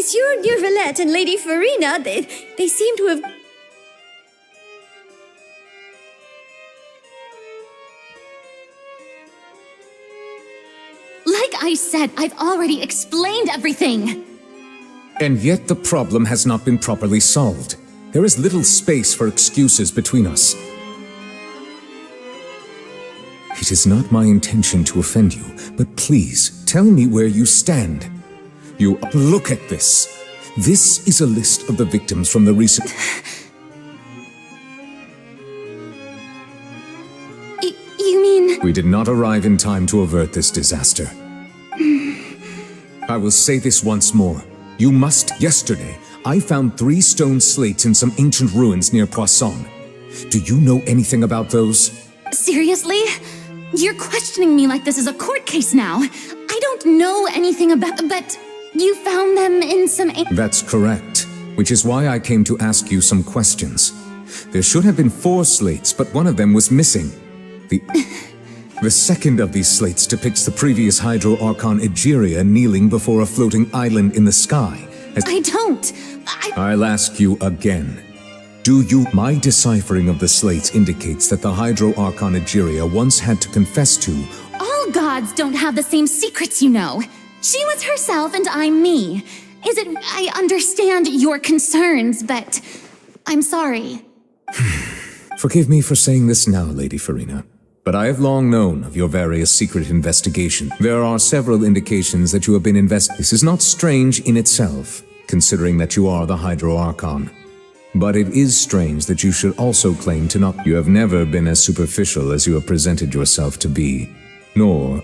Monsieur Neuvillette and Lady Farina, they seem to have... Like I said, I've already explained everything. And yet the problem has not been properly solved. There is little space for excuses between us. It is not my intention to offend you, but please, tell me where you stand. Look at this. This is a list of the victims from the recent... You mean... We did not arrive in time to avert this disaster. I will say this once more. You must... Yesterday, I found 3 stone slates in some ancient ruins near Poisson. Do you know anything about those? Seriously? You're questioning me like this is a court case now. I don't know anything about... But you found them in some... That's correct. Which is why I came to ask you some questions. There should have been 4 slates, but one of them was missing. The second of these slates depicts the previous Hydro Archon Egeria kneeling before a floating island in the sky. I don't. I'll ask you again. Do you... My deciphering of the slates indicates that the Hydro Archon Egeria once had to confess to... All gods don't have the same secrets, you know. She was herself and I'm me. I understand your concerns, but I'm sorry. Forgive me for saying this now, Lady Farina, but I have long known of your various secret investigations. There are several indications that you have been This is not strange in itself, considering that you are the Hydro Archon. But it is strange that you should also claim to not... You have never been as superficial as you have presented yourself to be, nor...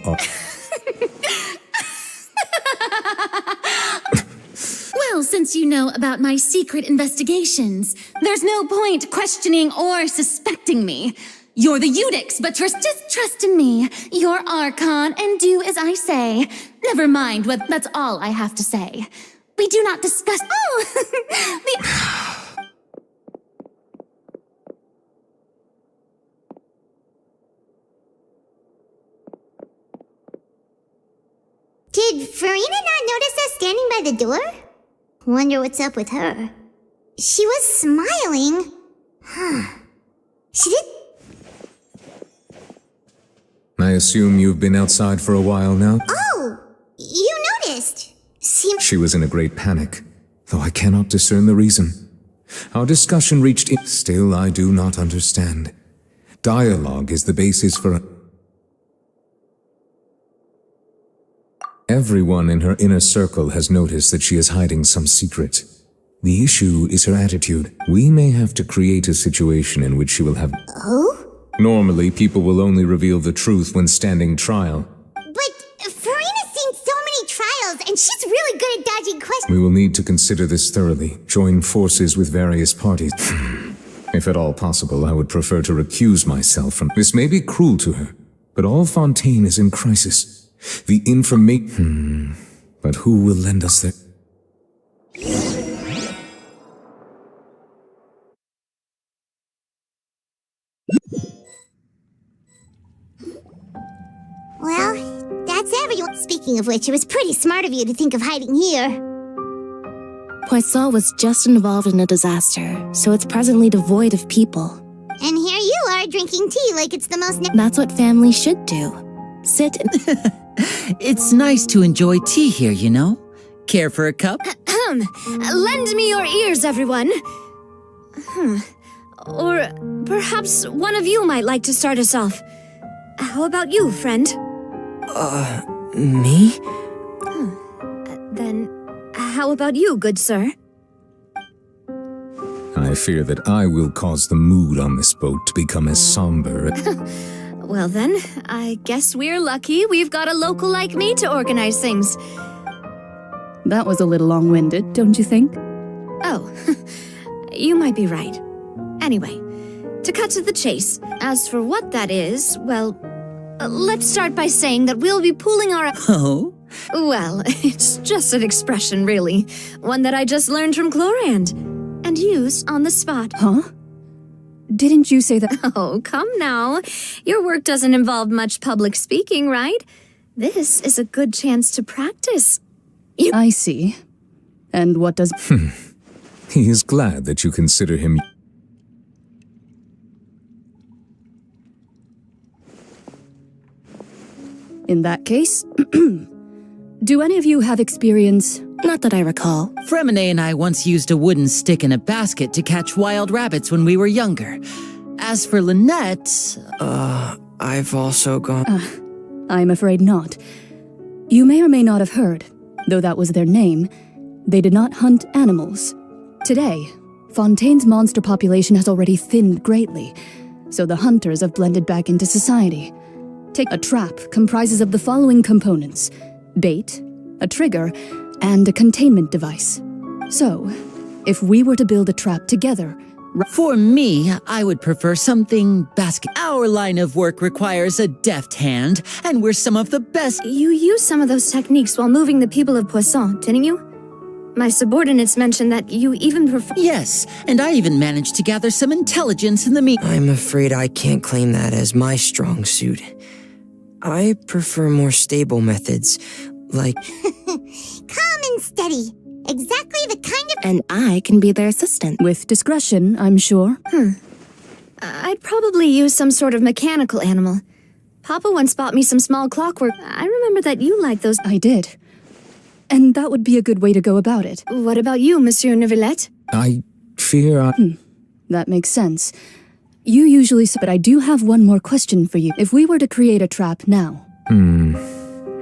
Well, since you know about my secret investigations, there's no point questioning or suspecting me. You're the Eudix, but just trust in me. You're Archon, and do as I say. Never mind, that's all I have to say. We do not discuss... Oh! Did Farina not notice us standing by the door? Wonder what's up with her. She was smiling. Huh. She did... I assume you've been outside for a while now? Oh! You noticed! She was in a great panic, though I cannot discern the reason. Our discussion reached... Still, I do not understand. Dialogue is the basis for... Everyone in her inner circle has noticed that she is hiding some secret. The issue is her attitude. We may have to create a situation in which she will have... Oh? Normally, people will only reveal the truth when standing trial. But Farina's seen so many trials, and she's really good at dodging questions. We will need to consider this thoroughly, join forces with various parties. If at all possible, I would prefer to recuse myself from... This may be cruel to her, but all Fontain is in crisis. The information... But who will lend us that? Well, that's everyone. Speaking of which, it was pretty smart of you to think of hiding here. Poisson was just involved in a disaster, so it's presently devoid of people. And here you are drinking tea like it's the most... That's what family should do. Sit and... It's nice to enjoy tea here, you know? Care for a cup? Lend me your ears, everyone. Or perhaps one of you might like to start us off. How about you, friend? Me? Then, how about you, good sir? I fear that I will cause the mood on this boat to become as somber. Well then, I guess we're lucky we've got a local like me to organize things. That was a little long-winded, don't you think? Oh, you might be right. Anyway, to cut to the chase, as for what that is, well, let's start by saying that we'll be pooling our... Oh? Well, it's just an expression, really. One that I just learned from Chlorand, and used on the spot. Huh? Didn't you say that? Oh, come now. Your work doesn't involve much public speaking, right? This is a good chance to practice. I see. And what does... He is glad that you consider him... In that case, do any of you have experience? Not that I recall. Fremine and I once used a wooden stick in a basket to catch wild rabbits when we were younger. As for Lynette... I've also gone... I'm afraid not. You may or may not have heard, though that was their name, they did not hunt animals. Today, Fontain's monster population has already thinned greatly, so the hunters have blended back into society. Take a trap comprises of the following components: bait, a trigger, and a containment device. So, if we were to build a trap together... For me, I would prefer something basket. Our line of work requires a deft hand, and we're some of the best. You used some of those techniques while moving the people of Poisson, didn't you? My subordinates mentioned that you even prefer... Yes, and I even managed to gather some intelligence in the meat. I'm afraid I can't claim that as my strong suit. I prefer more stable methods, like... Calm and steady. Exactly the kind of... And I can be their assistant. With discretion, I'm sure. I'd probably use some sort of mechanical animal. Papa once bought me some small clockwork. I remember that you liked those... I did. And that would be a good way to go about it. What about you, Monsieur Neuvillette? I fear I... That makes sense. You usually... But I do have one more question for you. If we were to create a trap now...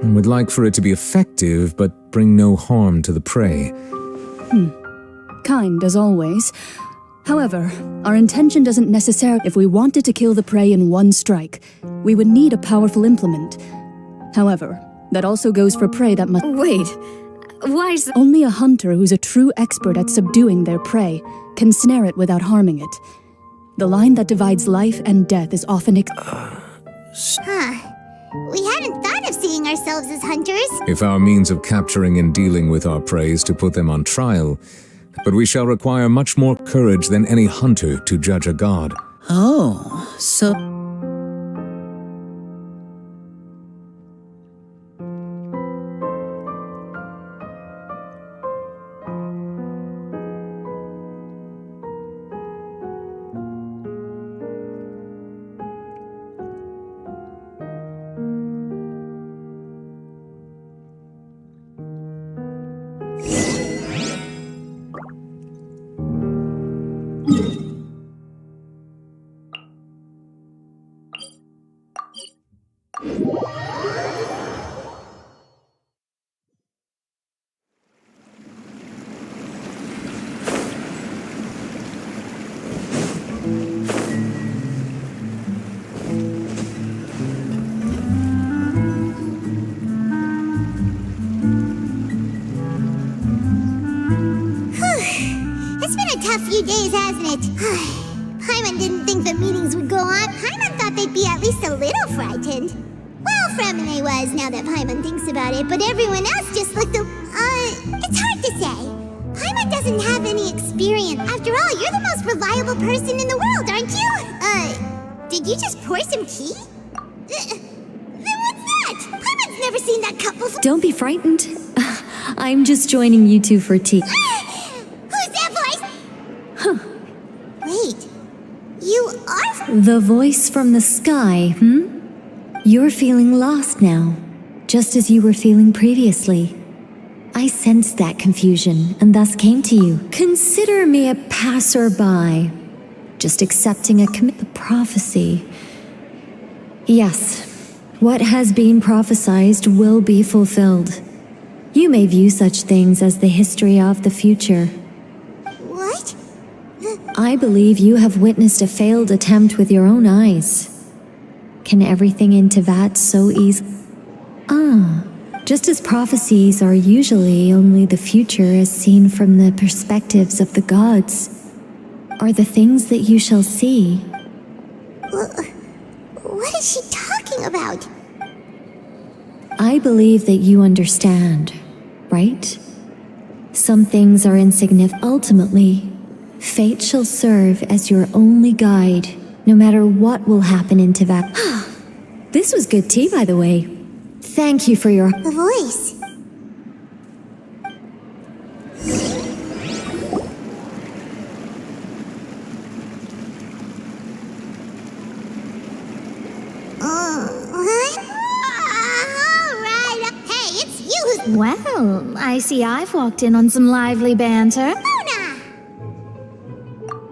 I would like for it to be effective, but bring no harm to the prey. Kind, as always. However, our intention doesn't necessarily... If we wanted to kill the prey in one strike, we would need a powerful implement. However, that also goes for prey that must... Wait, why is that? Only a hunter who's a true expert at subduing their prey can snare it without harming it. The line that divides life and death is often... We hadn't thought of seeing ourselves as hunters. If our means of capturing and dealing with our prey is to put them on trial, but we shall require much more courage than any hunter to judge a god. Oh, so... It's been a tough few days, hasn't it? Paimon didn't think the meetings would go on. Paimon thought they'd be at least a little frightened. Well, Fremine was, now that Paimon thinks about it, but everyone else just looked it's hard to say. Paimon doesn't have any experience. After all, you're the most reliable person in the world, aren't you? Did you just pour some tea? Then what's that? Paimon's never seen that cup before. Don't be frightened. I'm just joining you two for tea. Who's that voice? Wait, you are... The voice from the sky, You're feeling lost now, just as you were feeling previously. I sensed that confusion and thus came to you. Consider me a passerby, just accepting a prophecy. Yes, what has been prophesied will be fulfilled. You may view such things as the history of the future. What? I believe you have witnessed a failed attempt with your own eyes. Can everything into that so easily? Just as prophecies are usually only the future as seen from the perspectives of the gods, are the things that you shall see. What is she talking about? I believe that you understand, right? Some things are insignificant. Ultimately, fate shall serve as your only guide, no matter what will happen in Teyvat. This was good tea, by the way. Thank you for your... The voice. Well, I see I've walked in on some lively banter. Mona!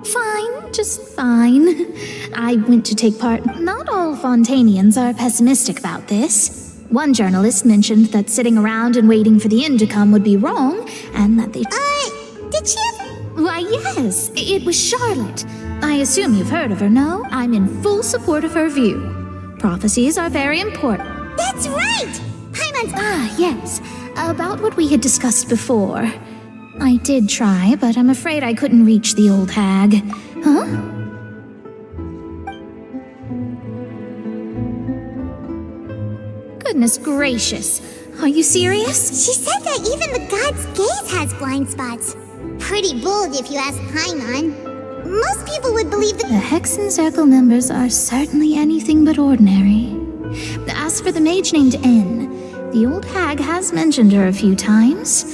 Fine, just fine. I went to take part. Not all Fontainians are pessimistic about this. One journalist mentioned that sitting around and waiting for the end to come would be wrong, and that they... Did she have... Why, yes, it was Charlotte. I assume you've heard of her, no? I'm in full support of her view. Prophecies are very important. That's right! Paimon's... Yes. About what we had discussed before. I did try, but I'm afraid I couldn't reach the old hag. Huh? Goodness gracious. Are you serious? She said that even the god's gaze has blind spots. Pretty bold if you ask Paimon. Most people would believe that... The Hexen Circle members are certainly anything but ordinary. As for the mage named N, the old hag has mentioned her a few times.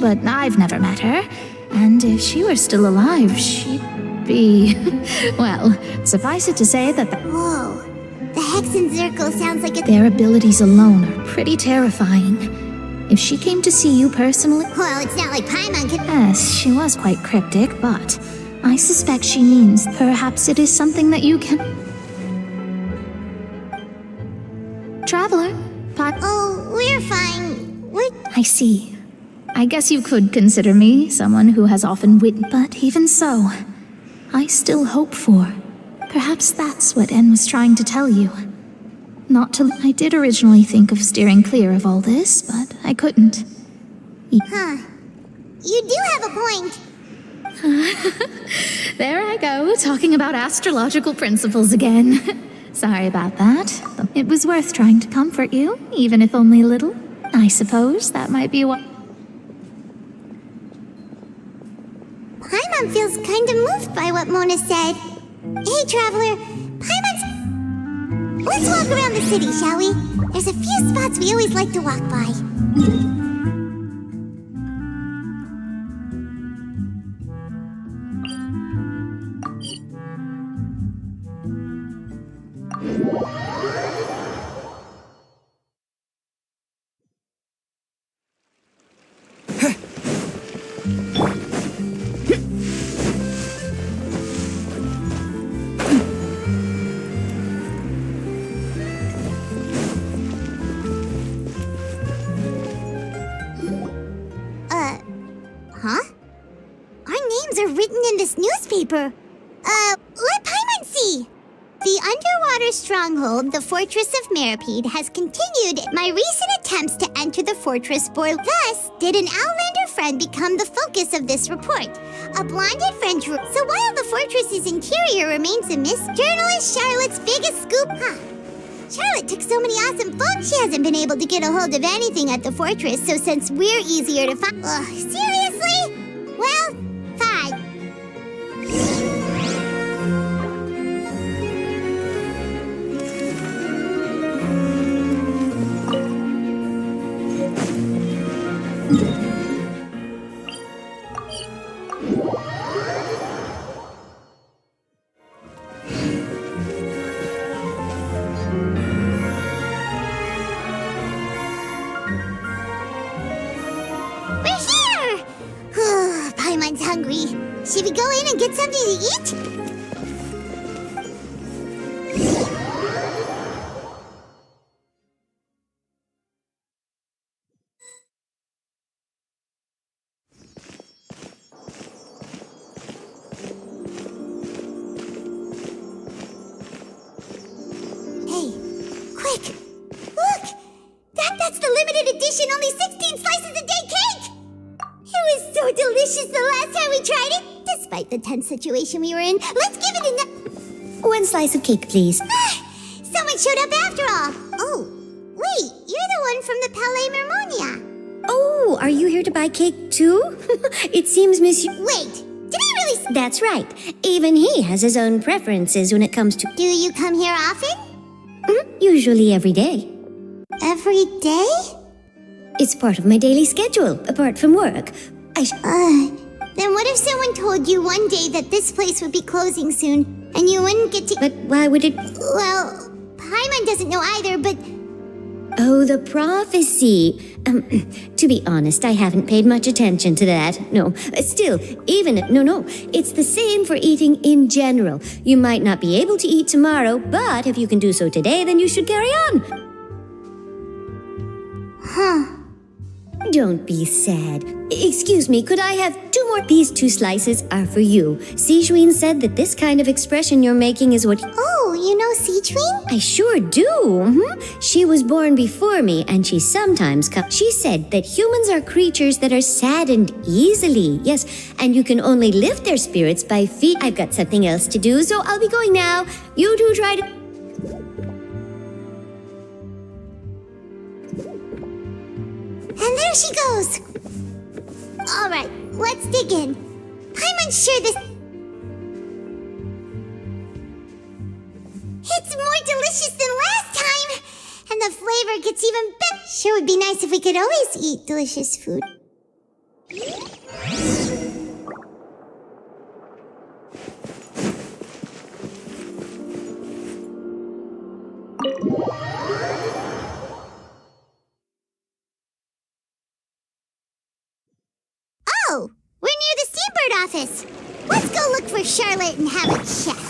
But I've never met her. And if she were still alive, she'd be... Well, suffice it to say that Whoa. The Hexen Circle sounds like a... Their abilities alone are pretty terrifying. If she came to see you personally... Well, it's not like Paimon could... Yes, she was quite cryptic, but I suspect she means perhaps it is something that you can... Traveler, Oh, we're fine. I see. I guess you could consider me someone who has often but even so, I still hope for. Perhaps that's what N was trying to tell you. I did originally think of steering clear of all this, but I couldn't. Huh. You do have a point. There I go, talking about astrological principles again. Sorry about that. It was worth trying to comfort you, even if only a little. I suppose that might be what... Paimon feels kind of moved by what Mona said. Hey, Traveler. Paimon's... Let's walk around the city, shall we? There's a few spots we always like to walk by. Huh? Our names are written in this newspaper. Let Paimon see. The underwater stronghold, the Fortress of Meripede, has continued my recent attempts to enter the fortress bore. Thus, did an Outlander friend become the focus of this report. A blinded friend drew. So while the fortress's interior remains a mystery, journalist Charlotte's biggest scoop. Charlotte took so many awesome photos. She hasn't been able to get a hold of anything at the fortress, so since we're easier to find... seriously? Well, fine. Paimon's hungry. Should we go in and get something to eat? Hey, quick! Look! That's the limited edition, only 16 slices a day cake! It was so delicious the last time we tried it, despite the tense situation we were in. Let's give it a... One slice of cake, please. Someone showed up after all. Oh, wait, you're the one from the Palais Mermonia. Oh, are you here to buy cake too? It seems Monsieur... Wait, did he really... That's right. Even he has his own preferences when it comes to... Do you come here often? Usually every day. Every day? It's part of my daily schedule, apart from work. Then what if someone told you one day that this place would be closing soon, and you wouldn't get to... But why would it... Well, Paimon doesn't know either, but... Oh, the prophecy. To be honest, I haven't paid much attention to that. No, still, no, it's the same for eating in general. You might not be able to eat tomorrow, but if you can do so today, then you should carry on. Huh. Don't be sad. Excuse me, could I have 2 more? These 2 slices are for you. Sijuin said that this kind of expression you're making is what... Oh, you know Sijuin? I sure do. She was born before me, and she sometimes She said that humans are creatures that are saddened easily. Yes, and you can only lift their spirits by feet. I've got something else to do, so I'll be going now. You two try to... And there she goes. All right, let's dig in. Paimon's sure this... It's more delicious than last time. And the flavor gets even better. Sure would be nice if we could always eat delicious food. Oh, we're near the Steambird office. Let's go look for Charlotte and have a chat.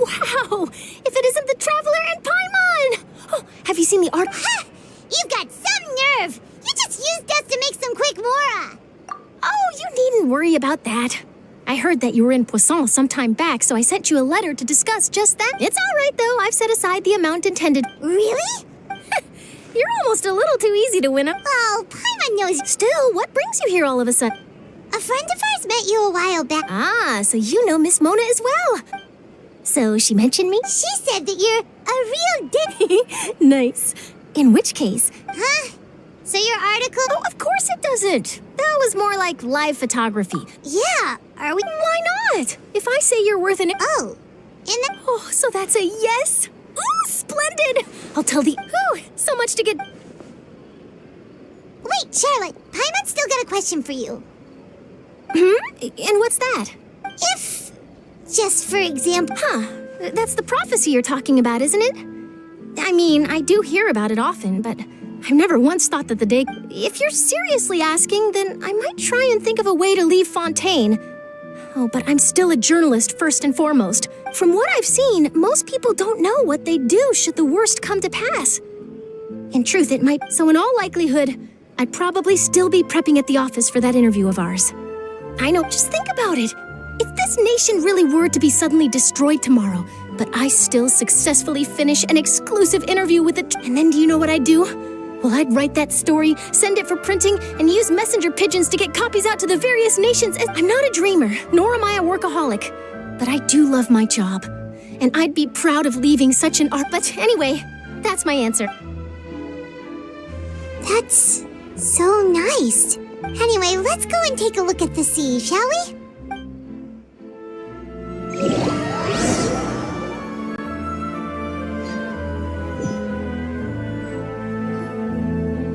Wow! If it isn't the Traveler and Paimon! Oh, have you seen the art? Ha! You've got some nerve! You just used us to make some quick mora! Oh, you needn't worry about that. I heard that you were in Poisson some time back, so I sent you a letter to discuss just that. It's all right, though. I've set aside the amount intended. Really? You're almost a little too easy to win up. Oh, Paimon knows. Still, what brings you here all of a sudden? A friend of ours met you a while back. Ah, so you know Miss Mona as well. So she mentioned me? She said that you're a real Nice. In which case? Huh? So your article... Oh, of course it doesn't. That was more like live photography. Yeah, are we... Why not? If I say you're worth an... Oh, in the... Oh, so that's a yes? Ooh, splendid! I'll tell the... Ooh, so much to get... Wait, Charlotte, Paimon's still got a question for you. And what's that? If, just for example... Huh, that's the prophecy you're talking about, isn't it? I mean, I do hear about it often, but I've never once thought that the day... If you're seriously asking, then I might try and think of a way to leave Fontaine. Oh, but I'm still a journalist first and foremost. From what I've seen, most people don't know what they'd do should the worst come to pass. In truth, it might... So in all likelihood, I'd probably still be prepping at the office for that interview of ours. I know, just think about it. If this nation really were to be suddenly destroyed tomorrow, but I still successfully finish an exclusive interview with it, and then do you know what I'd do? Well, I'd write that story, send it for printing, and use messenger pigeons to get copies out to the various nations. I'm not a dreamer, nor am I a workaholic. but I do love my job. And I'd be proud of leaving such an art. But anyway, that's my answer. That's so nice. Anyway, let's go and take a look at the sea, shall we?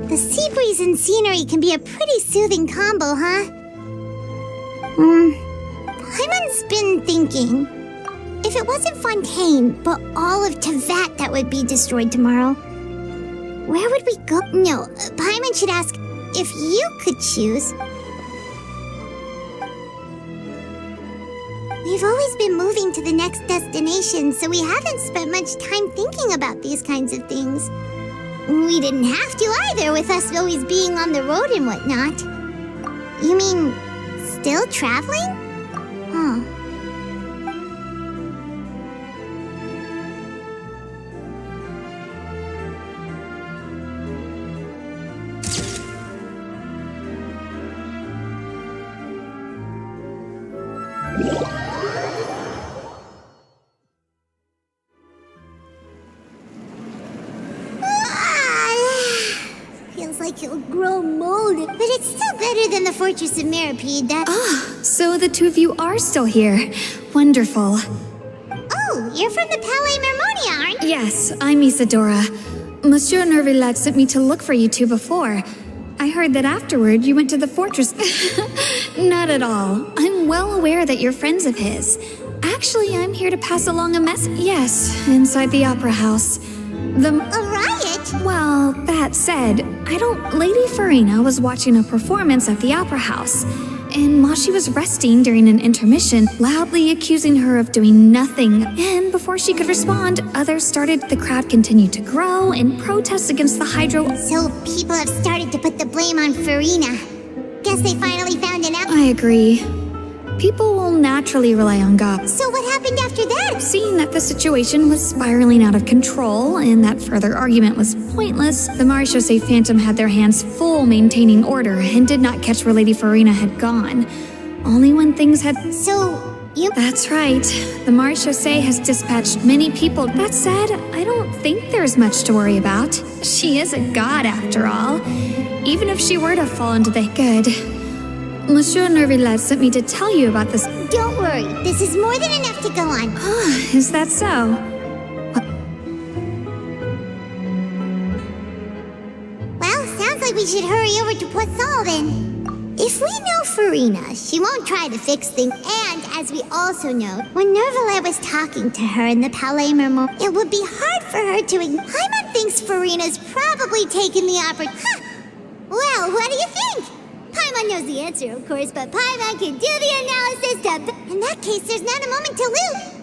The sea breeze and scenery can be a pretty soothing combo, huh? Hyman's been thinking, if it wasn't Fontain, but all of Tevat that would be destroyed tomorrow, where would we go? No, Paimon should ask, if you could choose. We've always been moving to the next destination, so we haven't spent much time thinking about these kinds of things. We didn't have to either, with us always being on the road and whatnot. You mean, still traveling? Huh. Feels like it'll grow mold, but it's still better than the Fortress of Mirapede. So the two of you are still here. Wonderful. Oh, you're from the Palais Mermonia, aren't you? Yes, I'm Isadora. Monsieur Nervillat sent me to look for you two before. I heard that afterward you went to the fortress. Not at all. I'm well aware that you're friends of his. Actually, I'm here to pass along a message. Yes, inside the opera house. A riot? Well, that said, Lady Farina was watching a performance at the opera house, and while she was resting during an intermission, loudly accusing her of doing nothing. And before she could respond, the crowd continued to grow and protest against the hydro. So people have started to put the blame on Farina. Guess they finally found an out. I agree. People will naturally rely on God. So what happened after that? Seeing that the situation was spiraling out of control and that further argument was pointless, the Marechaussee Phantom had their hands full maintaining order and did not catch where Lady Farina had gone. Only when things had... So, you... That's right. The Marechaussee has dispatched many people. That said, I don't think there's much to worry about. She is a god after all. Even if she were to fall into the good... Monsieur Nervillat sent me to tell you about this. Don't worry, this is more than enough to go on. Is that so? Well, sounds like we should hurry over to Poisson then. If we know Farina, she won't try to fix things. And as we also know, when Nervillat was talking to her in the Palais Mermonia, it would be hard for her to ignore. Paimon thinks Farina's probably taken the opportunity. Well, what do you think? Paimon knows the answer, of course, but Paimon can do the analysis In that case, there's not a moment to lose.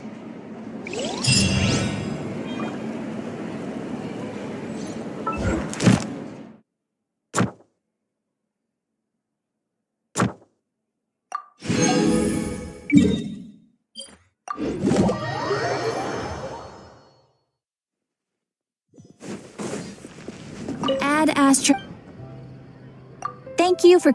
Ad Astra. Thank you for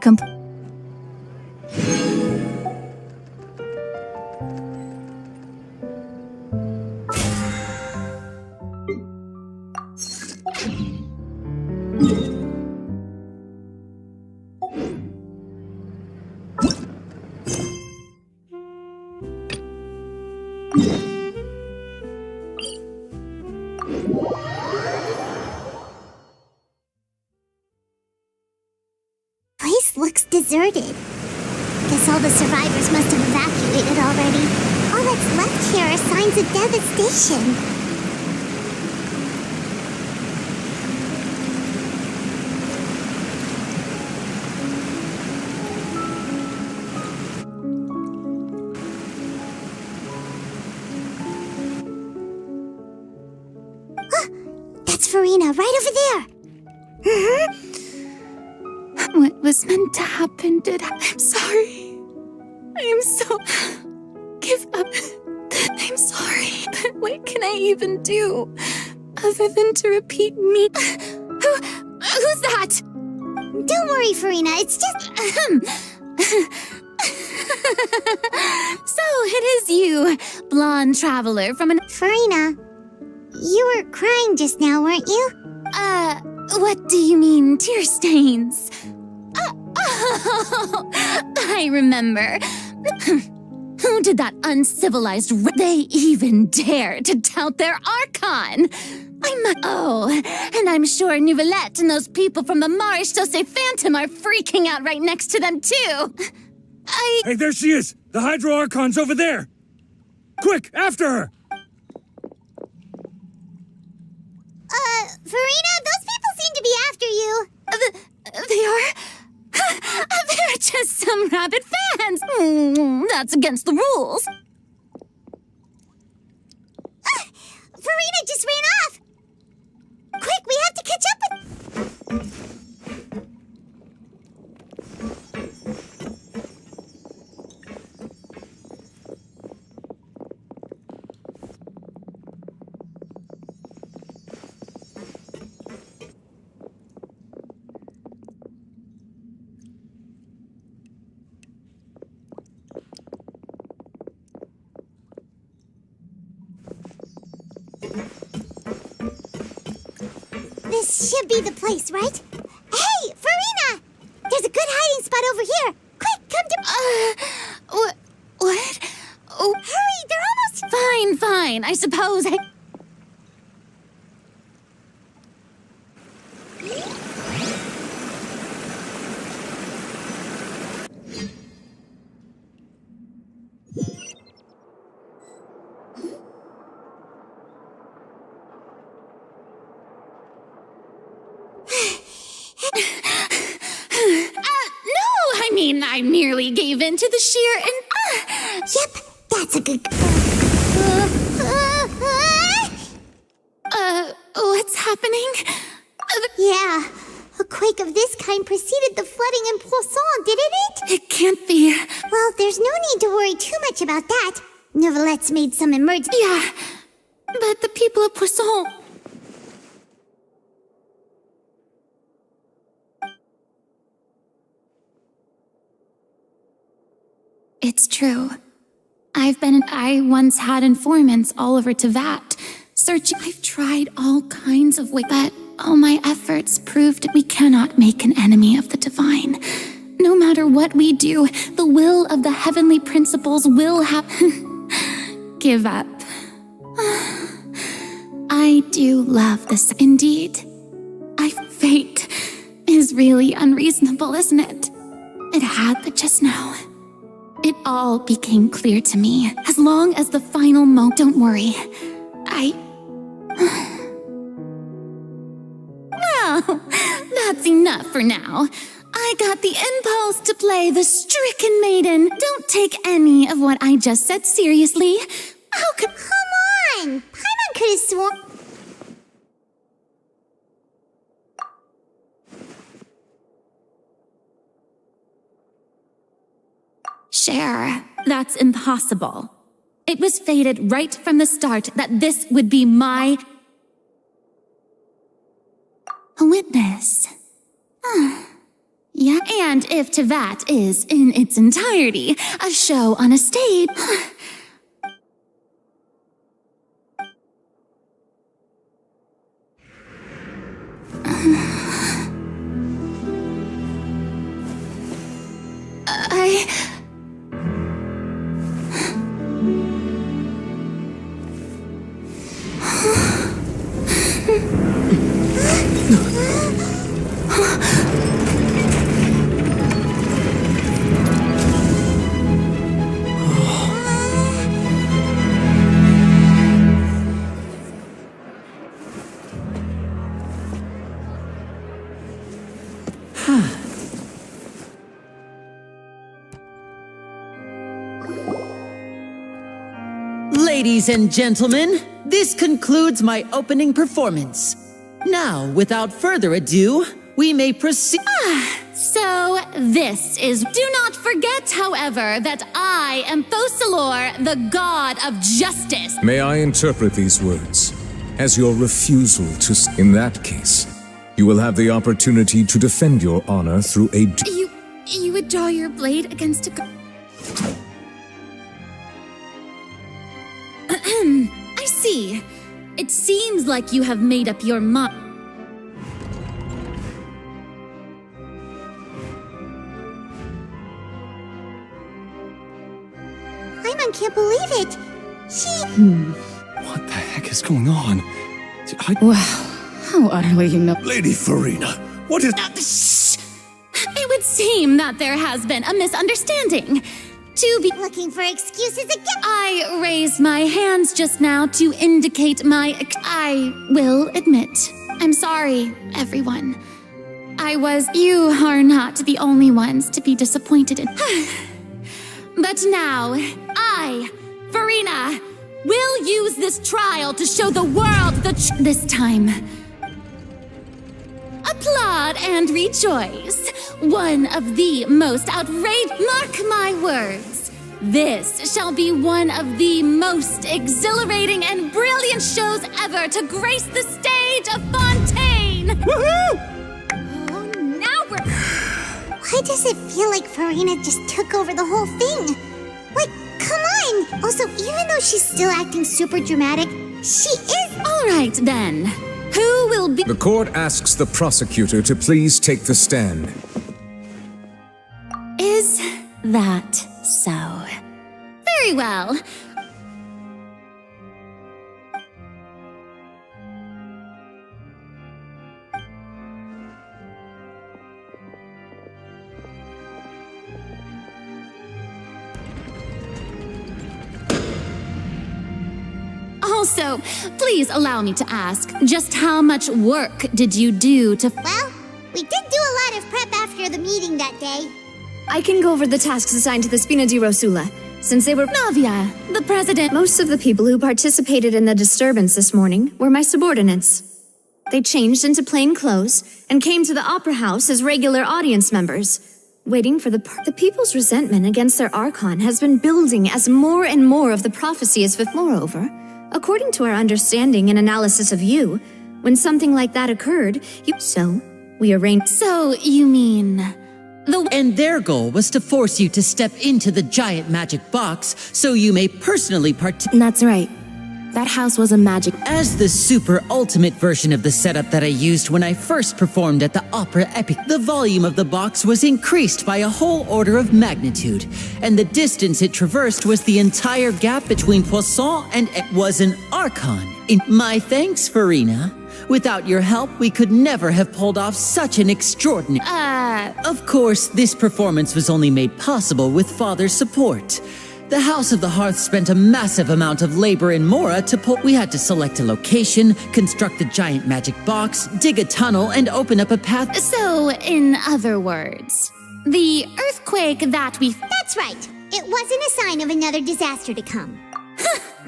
Looks deserted. Guess all the survivors must have evacuated already. All that's left here are signs of devastation. That's Farina, right over there. What was meant to happen did happen. I'm sorry. I am so... Give up. I'm sorry. But what can I even do other than to repeat me? Who's that? Don't worry, Farina. It's just... So it is you, blonde traveler from an... Farina, you were crying just now, weren't you? What do you mean, tear stains? Oh, I remember. Who did that uncivilized They even dare to tout their Archon! And I'm sure Nouvellette and those people from the Marsh Sauce Phantom are freaking out right next to them, too! Hey, there she is! The Hydro Archon's over there! Quick, after her! Farina, those people seem to be after you. They are? They're just some rabid fans! That's against the rules! Farina just ran off! Quick, we have to catch up with... This should be the place, right? Hey, Farina! There's a good hiding spot over here. Quick, come to... What? Oh, hurry, they're almost... Fine, I suppose. I merely gave in to the sheer Yep, that's a good... What's happening? Yeah, a quake of this kind preceded the flooding in Poisson, didn't it? It can't be. Well, there's no need to worry too much about that. Nouvellette's made some emergency... Yeah, but the people of Poisson... It's true. I once had informants all over Tevat, searching. I've tried all kinds of ways, but all my efforts proved we cannot make an enemy of the divine. No matter what we do, the will of the heavenly principles will have... Give up. I do love this. Indeed. Fate is really unreasonable, isn't it? It had, but just now... It all became clear to me. As long as the final moment... Don't worry. Well, that's enough for now. I got the impulse to play the stricken maiden. Don't take any of what I just said seriously. How could... Come on! Paimon could have sworn... Cher, that's impossible. It was fated right from the start that this would be my... witness. Yeah, and if Tevat is, in its entirety, a show on a stage... Ladies and gentlemen, this concludes my opening performance. Now, without further ado, we may proceed. So this is... Do not forget, however, that I am Focalor, the god of justice. May I interpret these words as your refusal to... In that case, you will have the opportunity to defend your honor through a... You would draw your blade against a... see. It seems like you have made up your mind. Paimon can't believe it. What the heck is going on? Wow, how utterly Lady Farina, what is... It would seem that there has been a misunderstanding. To be Looking for excuses again? I raised my hands just now to indicate I will admit. I'm sorry, everyone. You are not the only ones to be disappointed in. But now, I, Farina, will use this trial to show the world this time. Applaud and rejoice. One of the most outrageous. Mark my words. This shall be one of the most exhilarating and brilliant shows ever to grace the stage of Fontain. Oh, now we're... Why does it feel like Farina just took over the whole thing? Like, come on! Also, even though she's still acting super dramatic, she is... All right, then. Who will be... The court asks the prosecutor to please take the stand. Is that so? Very well. Also, please allow me to ask, just how much work did you do to... Well, we did do a lot of prep after the meeting that day. I can go over the tasks assigned to the Spina di Rosula, since they were... Navia, the president... Most of the people who participated in the disturbance this morning were my subordinates. They changed into plain clothes and came to the Opera House as regular audience members, waiting for the people's resentment against their Archon has been building as more and more of the prophecy is fulfilled. Moreover, according to our understanding and analysis of you, when something like that occurred, we arranged... So, you mean... And their goal was to force you to step into the giant magic box so you may personally That's right. That house was a magic... As the super ultimate version of the setup that I used when I first performed at the Opera Epic, the volume of the box was increased by a whole order of magnitude, and the distance it traversed was the entire gap between Poisson and it was an Archon. In my thanks, Farina. Without your help, we could never have pulled off such an extraordinary... Of course, this performance was only made possible with Father's support. The House of the Hearth spent a massive amount of labor in Mora to pull... We had to select a location, construct the giant magic box, dig a tunnel, and open up a path... So, in other words, the earthquake that we... That's right. It wasn't a sign of another disaster to come.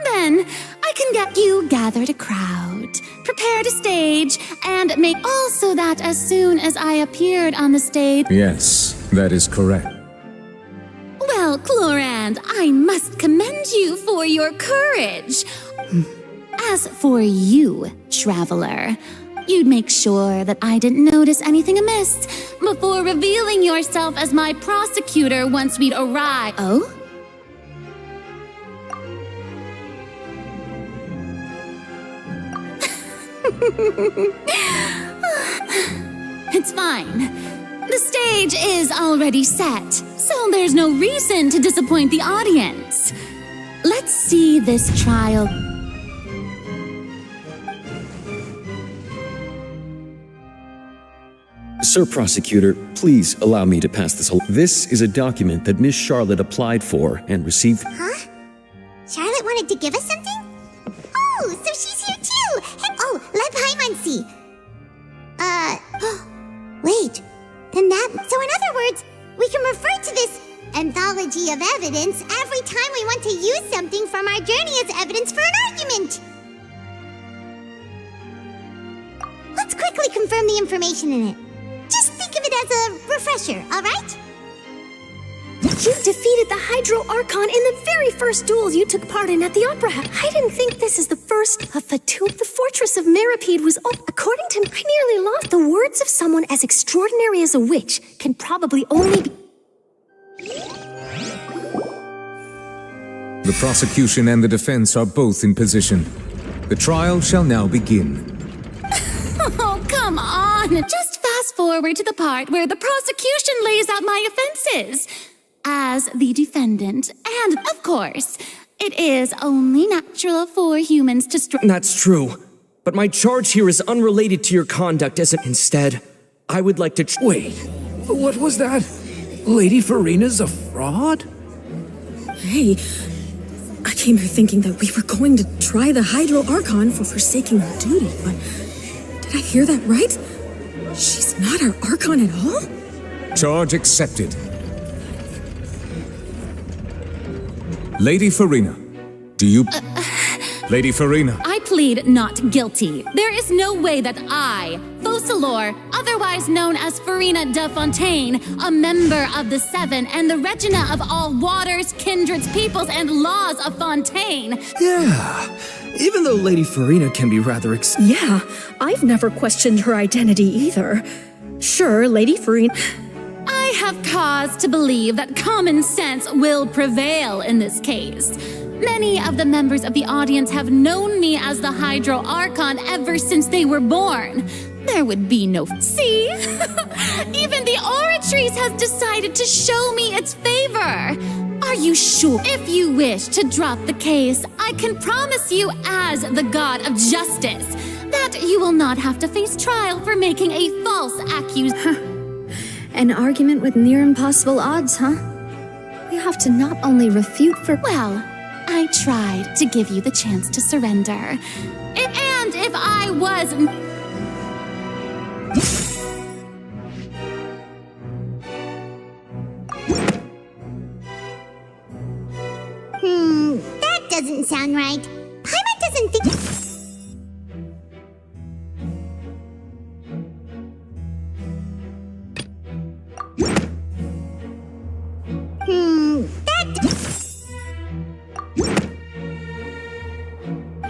Then, I can get you gathered a crowd, prepared a stage, and make all so that as soon as I appeared on the stage... Yes, that is correct. Well, Clorand, I must commend you for your courage. As for you, traveler, you'd make sure that I didn't notice anything amiss before revealing yourself as my prosecutor once we'd arrived. Oh? It's fine. The stage is already set, so there's no reason to disappoint the audience. Let's see this trial. Sir Prosecutor, please allow me to pass this whole... This is a document that Miss Charlotte applied for and received... Huh? Charlotte wanted to give us something? Oh, so she's here too! Hey, oh, let Paimon see. Wait. Then so in other words, we can refer to this anthology of evidence every time we want to use something from our journey as evidence for an argument. Let's quickly confirm the information in it. Just think of it as a refresher, all right? You defeated the Hydro Archon in the very first duels you took part in at the Opera House. I didn't think this is the first of the two. The fortress of Mirapede was all... According to... I nearly lost. The words of someone as extraordinary as a witch can probably only be... The prosecution and the defense are both in position. The trial shall now begin. Oh, come on! Just fast forward to the part where the prosecution lays out my offenses. As the defendant, and of course, it is only natural for humans to That's true. But my charge here is unrelated to your conduct instead, I would like to Wait, what was that? Lady Farina's a fraud? Hey, I came here thinking that we were going to try the Hydro Archon for forsaking her duty, but did I hear that right? She's not our Archon at all? Charge accepted. Lady Farina, do you... Lady Farina. I plead not guilty. There is no way that I, Focalor, otherwise known as Farina de Fontain, a member of the Seven and the Regina of all waters, kindreds, peoples, and laws of Fontain. Yeah, even though Lady Farina can be rather Yeah, I've never questioned her identity either. Sure, Lady Farina... I have cause to believe that common sense will prevail in this case. Many of the members of the audience have known me as the Hydro Archon ever since they were born. There would be no... See? Even the Oratrice has decided to show me its favor. Are you sure? If you wish to drop the case, I can promise you as the God of Justice that you will not have to face trial for making a false accusation. An argument with near impossible odds, huh? You have to not only refute for... Well, I tried to give you the chance to surrender. And if I was... That doesn't sound right. Paimon doesn't think...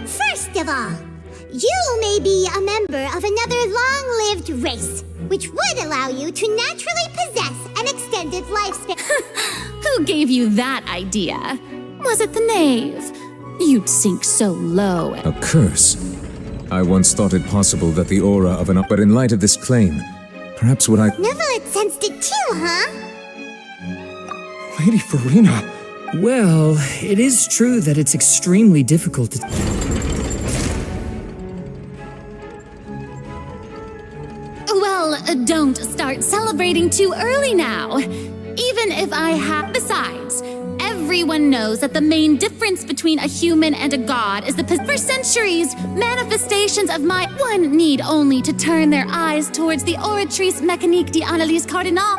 First of all, you may be a member of another long-lived race, which would allow you to naturally possess an extended lifespan. Who gave you that idea? Was it the knave? You'd sink so low. A curse. I once thought it possible that the aura of an... But in light of this claim, perhaps what I... Neverlet sensed it too, huh? Lady Farina. Well, it is true that it's extremely difficult to... Well, don't start celebrating too early now. Even if I have... Besides, everyone knows that the main difference between a human and a god is for centuries, manifestations of my... One need only to turn their eyes towards the Oratrice Mécanique d'Analyse Cardinal.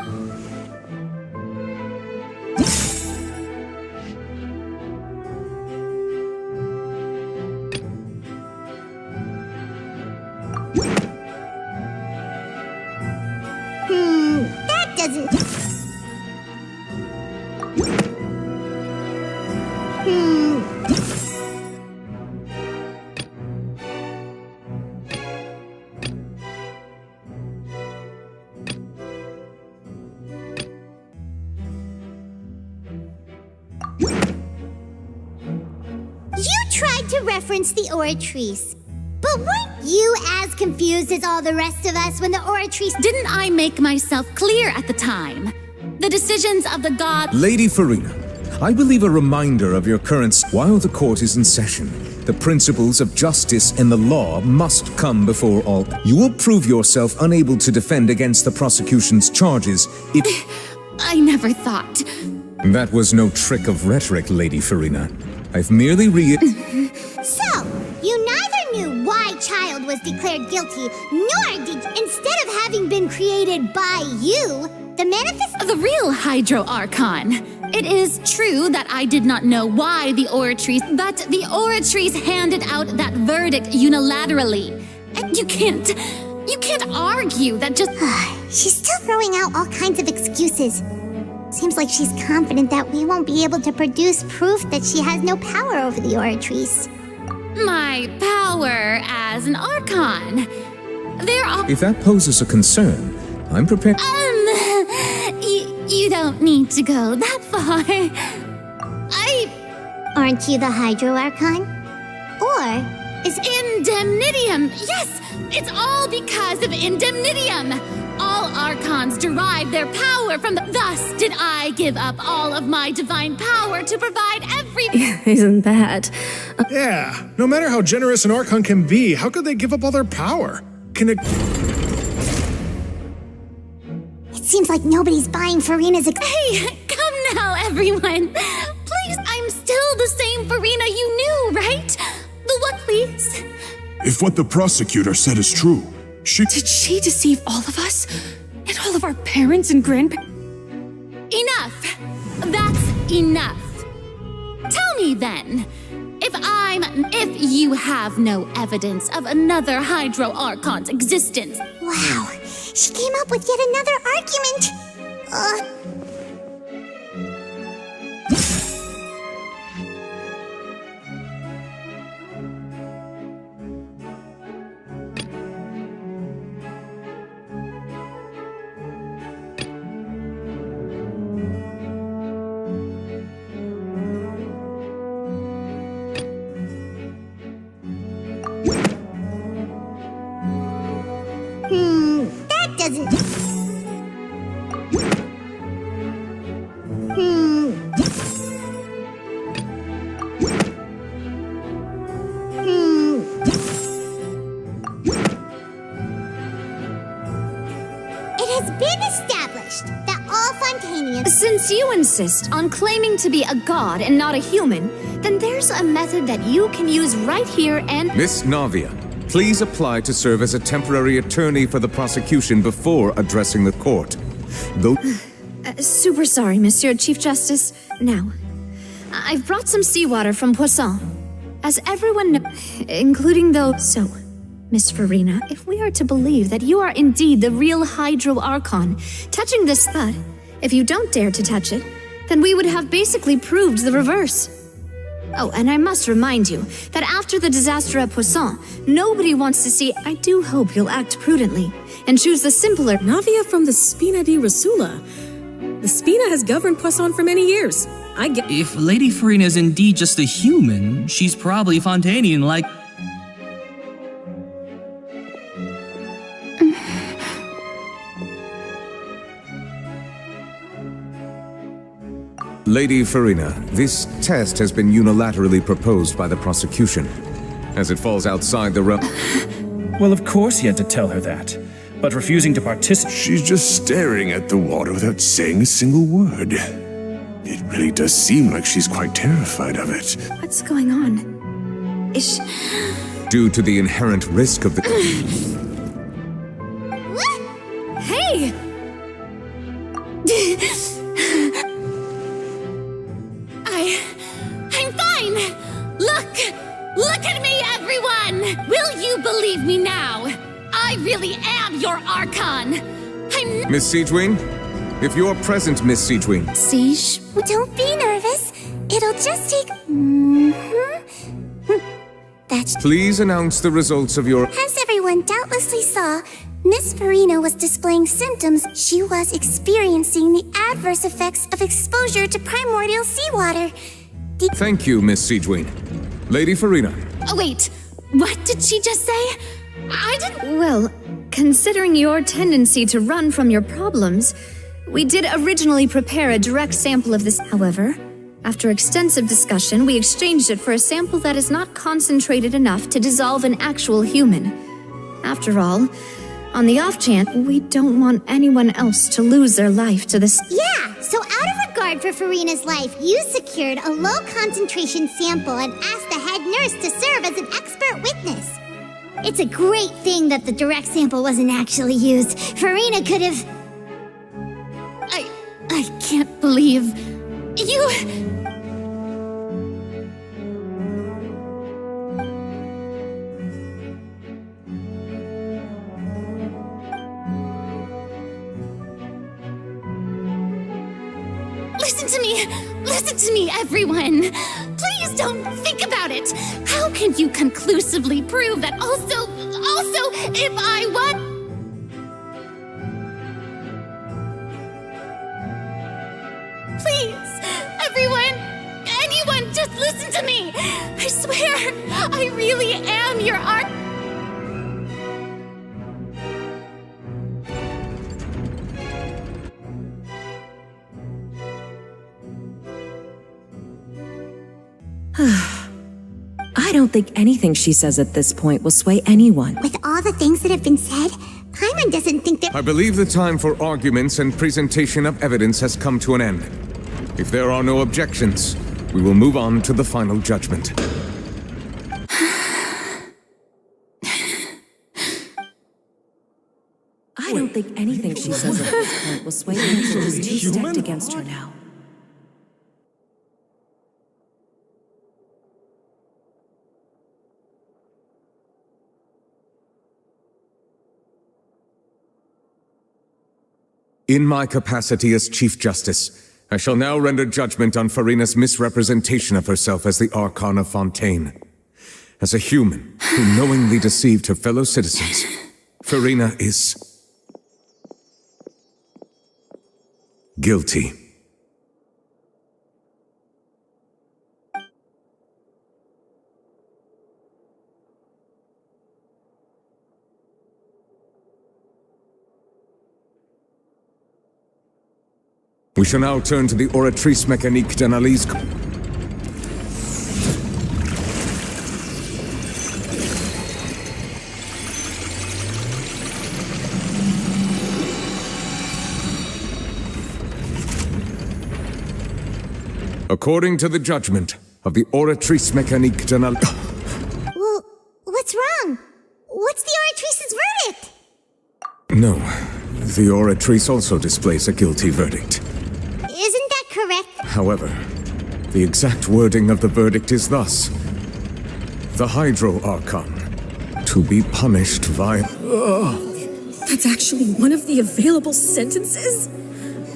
That doesn't... You tried to reference the Oratrice. But weren't you as confused as all the rest of us when the Oratrice... Didn't I make myself clear at the time? The decisions of the god... Lady Farina, I believe a reminder of your current... While the court is in session, the principles of justice and the law must come before all... You will prove yourself unable to defend against the prosecution's charges if... I never thought... That was no trick of rhetoric, Lady Farina. I've merely So, you neither knew why Child was declared guilty, nor did, instead of having been created by you, the manifest... The real Hydro Archon. It is true that I did not know why the Oratrice, but the Oratrice handed out that verdict unilaterally. And you can't argue that just... She's still throwing out all kinds of excuses. Seems like she's confident that we won't be able to produce proof that she has no power over the Oratrice. My power as an Archon. There are... If that poses a concern, I'm prepared... You don't need to go that far. Aren't you the Hydro Archon? Or is Indemnitium. Yes, it's all because of Indemnitium. All Archons derive their power from Thus did I give up all of my divine power to provide every... Isn't that? Yeah, no matter how generous an Archon can be, how could they give up all their power? Can it... It seems like nobody's buying Farina's... Hey, come now, everyone. Please, I'm still the same Farina you knew, right? The what, please? If what the prosecutor said is true, Did she deceive all of us? And all of our parents and grandparents? Enough! That's enough. Tell me then, if you have no evidence of another Hydro Archon's existence. Wow, she came up with yet another argument. That doesn't... It has been established that all Fontainians... Since you insist on claiming to be a god and not a human, then there's a method that you can use right here and... Miss Navia, please apply to serve as a temporary attorney for the prosecution before addressing the court. Though... super sorry, Monsieur Chief Justice. Now, I've brought some seawater from Poisson. As everyone including those... So, Miss Farina, if we are to believe that you are indeed the real Hydro Archon, touching this spud, if you don't dare to touch it, then we would have basically proved the reverse. Oh, and I must remind you that after the disaster at Poisson, nobody wants to see... I do hope you'll act prudently and choose the simpler... Navia from the Spina di Rasula. The Spina has governed Poisson for many years. I get... If Lady Farina is indeed just a human, she's probably Fontainian like... Lady Farina, this test has been unilaterally proposed by the prosecution. As it falls outside the realm... Well, of course he had to tell her that. But refusing to participate... She's just staring at the water without saying a single word. It really does seem like she's quite terrified of it. What's going on? Is she... Due to the inherent risk of the... Hey! I'm fine! Look at me, everyone! Will you believe me now? I really am your Archon! Miss Siegewing? If you're present, Miss Siegewing. Siege? Don't be nervous. It'll just take... That's... Please announce the results of your... As everyone doubtlessly saw, Miss Farina was displaying symptoms. She was experiencing the adverse effects of exposure to primordial seawater. Thank you, Miss Siegewing. Lady Farina. Oh, wait. What did she just say? I didn't... Well, considering your tendency to run from your problems, we did originally prepare a direct sample of this. However, after extensive discussion, we exchanged it for a sample that is not concentrated enough to dissolve an actual human. After all, on the off chance, we don't want anyone else to lose their life to this. Yeah, so out of regard for Farina's life, you secured a low-concentration sample and asked the head nurse to serve as an expert witness. It's a great thing that the direct sample wasn't actually used. Farina could have... I can't believe... You... Listen to me, everyone! Please don't think about it! How can you conclusively prove that also, if I want... Please, everyone, anyone, just listen to me! I swear, I really am your art. I don't think anything she says at this point will sway anyone. With all the things that have been said, Paimon doesn't think that— I believe the time for arguments and presentation of evidence has come to an end. If there are no objections, we will move on to the final judgment. I don't think anything she says at this point will sway anyone who's too stacked against her now. In my capacity as Chief Justice, I shall now render judgment on Farina's misrepresentation of herself as the Archon of Fontain. As a human who knowingly deceived her fellow citizens, Farina is guilty. We shall now turn to the oratrice mécanique d'analyse. According to the judgment of the oratrice mécanique d'analyse. Well, what's wrong? What's the oratrice's verdict? No, the oratrice also displays a guilty verdict. Isn't that correct? However, the exact wording of the verdict is thus: the Hydro Archon, to be punished via— That's actually one of the available sentences?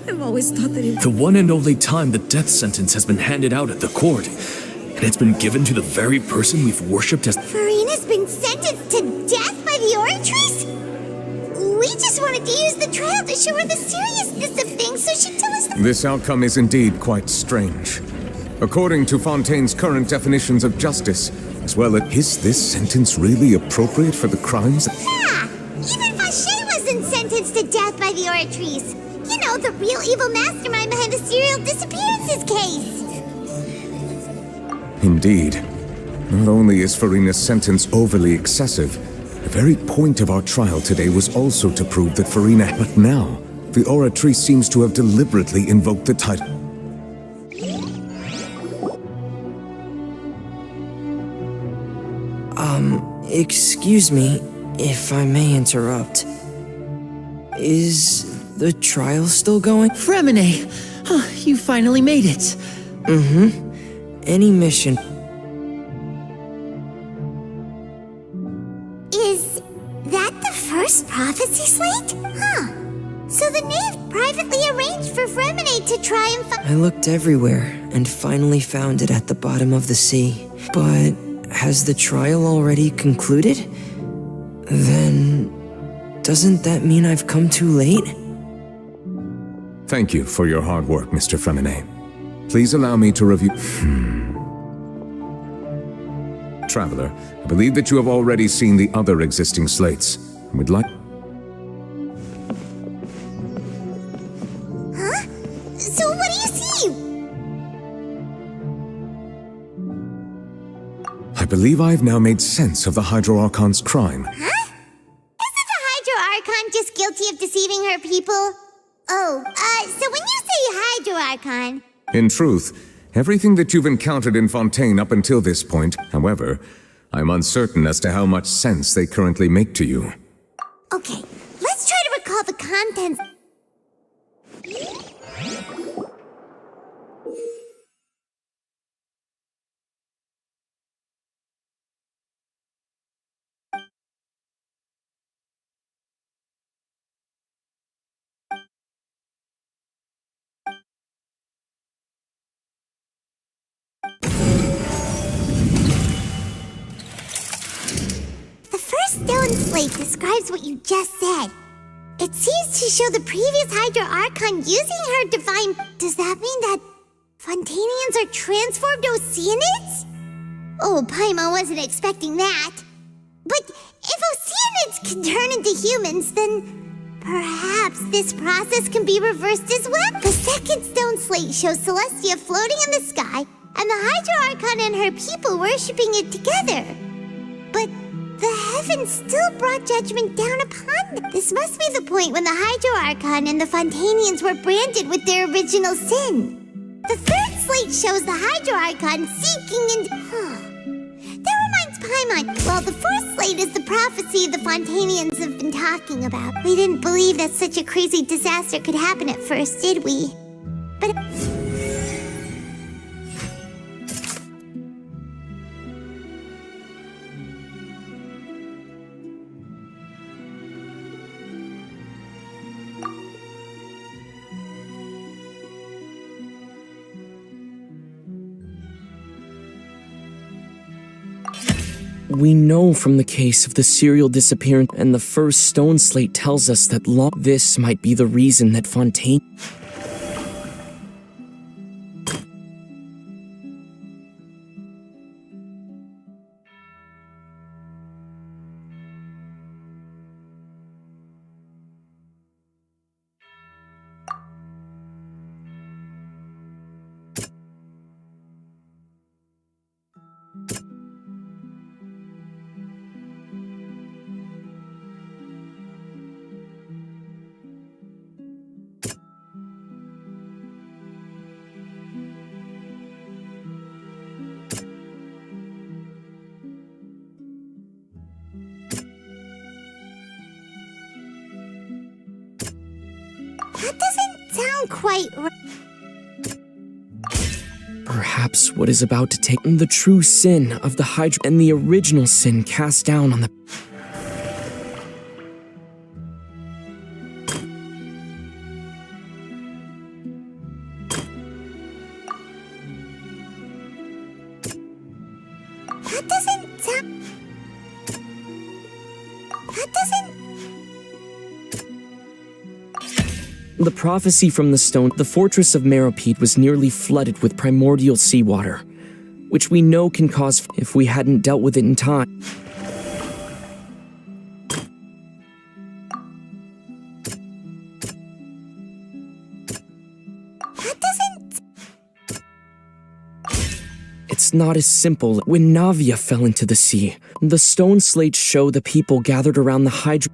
I've always thought that it— The one and only time the death sentence has been handed out at the court. And it's been given to the very person we've worshipped as— Farina's been sentenced to death by the oratrice? We just wanted to use the trial to show her the seriousness of things so she'd tell us— This outcome is indeed quite strange. According to Fontain's current definitions of justice, as well as— Is this sentence really appropriate for the crimes? Yeah! Even Vache wasn't sentenced to death by the oratrice. You know, the real evil mastermind behind the serial disappearances case. Indeed. Not only is Farina's sentence overly excessive, the very point of our trial today was also to prove that Farina— But now, the oratrice seems to have deliberately invoked the title. Excuse me, if I may interrupt. Is the trial still going? Fremine! Oh, you finally made it. Mm-hmm. Any mission. Is that the first prophecy slate? Huh. So the knave privately arranged for Fremine to try and I looked everywhere and finally found it at the bottom of the sea. But has the trial already concluded? Then doesn't that mean I've come too late? Thank you for your hard work, Mr. Fremine. Please allow me to review— Traveler, I believe that you have already seen the other existing slates. I would like— Huh? So what do you see? I believe I have now made sense of the Hydro Archon's crime. Huh? Isn't the Hydro Archon just guilty of deceiving her people? Oh, so when you say Hydro Archon— In truth, everything that you've encountered in Fontaine up until this point, however, I'm uncertain as to how much sense they currently make to you. Okay, let's try to recall the contents. The first stone slate describes what you just said. It seems to show the previous Hydro Archon using her divine— Does that mean that Fontainians are transformed Oceanids? Oh, Paimon wasn't expecting that. But if Oceanids can turn into humans, then perhaps this process can be reversed as well. The second stone slate shows Celestia floating in the sky, and the Hydro Archon and her people worshipping it together. But the heavens still brought judgment down upon them. This must be the point when the Hydro Archon and the Fontanians were branded with their original sin. The third slate shows the Hydro Archon seeking and... That reminds Paimon. Well, the fourth slate is the prophecy the Fontanians have been talking about. We didn't believe that such a crazy disaster could happen at first, did we? But... We know from the case of the serial disappearance, and the first stone slate tells us that this might be the reason that Fontaine... That doesn't sound quite right. Perhaps what is about to take the true sin of the Hydra and the original sin cast down on the... That doesn't sound... That doesn't... The prophecy from the stone, the fortress of Meropide was nearly flooded with primordial seawater, which we know can cause if we hadn't dealt with it in time. That doesn't... It's not as simple. When Navia fell into the sea, the stone slates show the people gathered around the Hydra...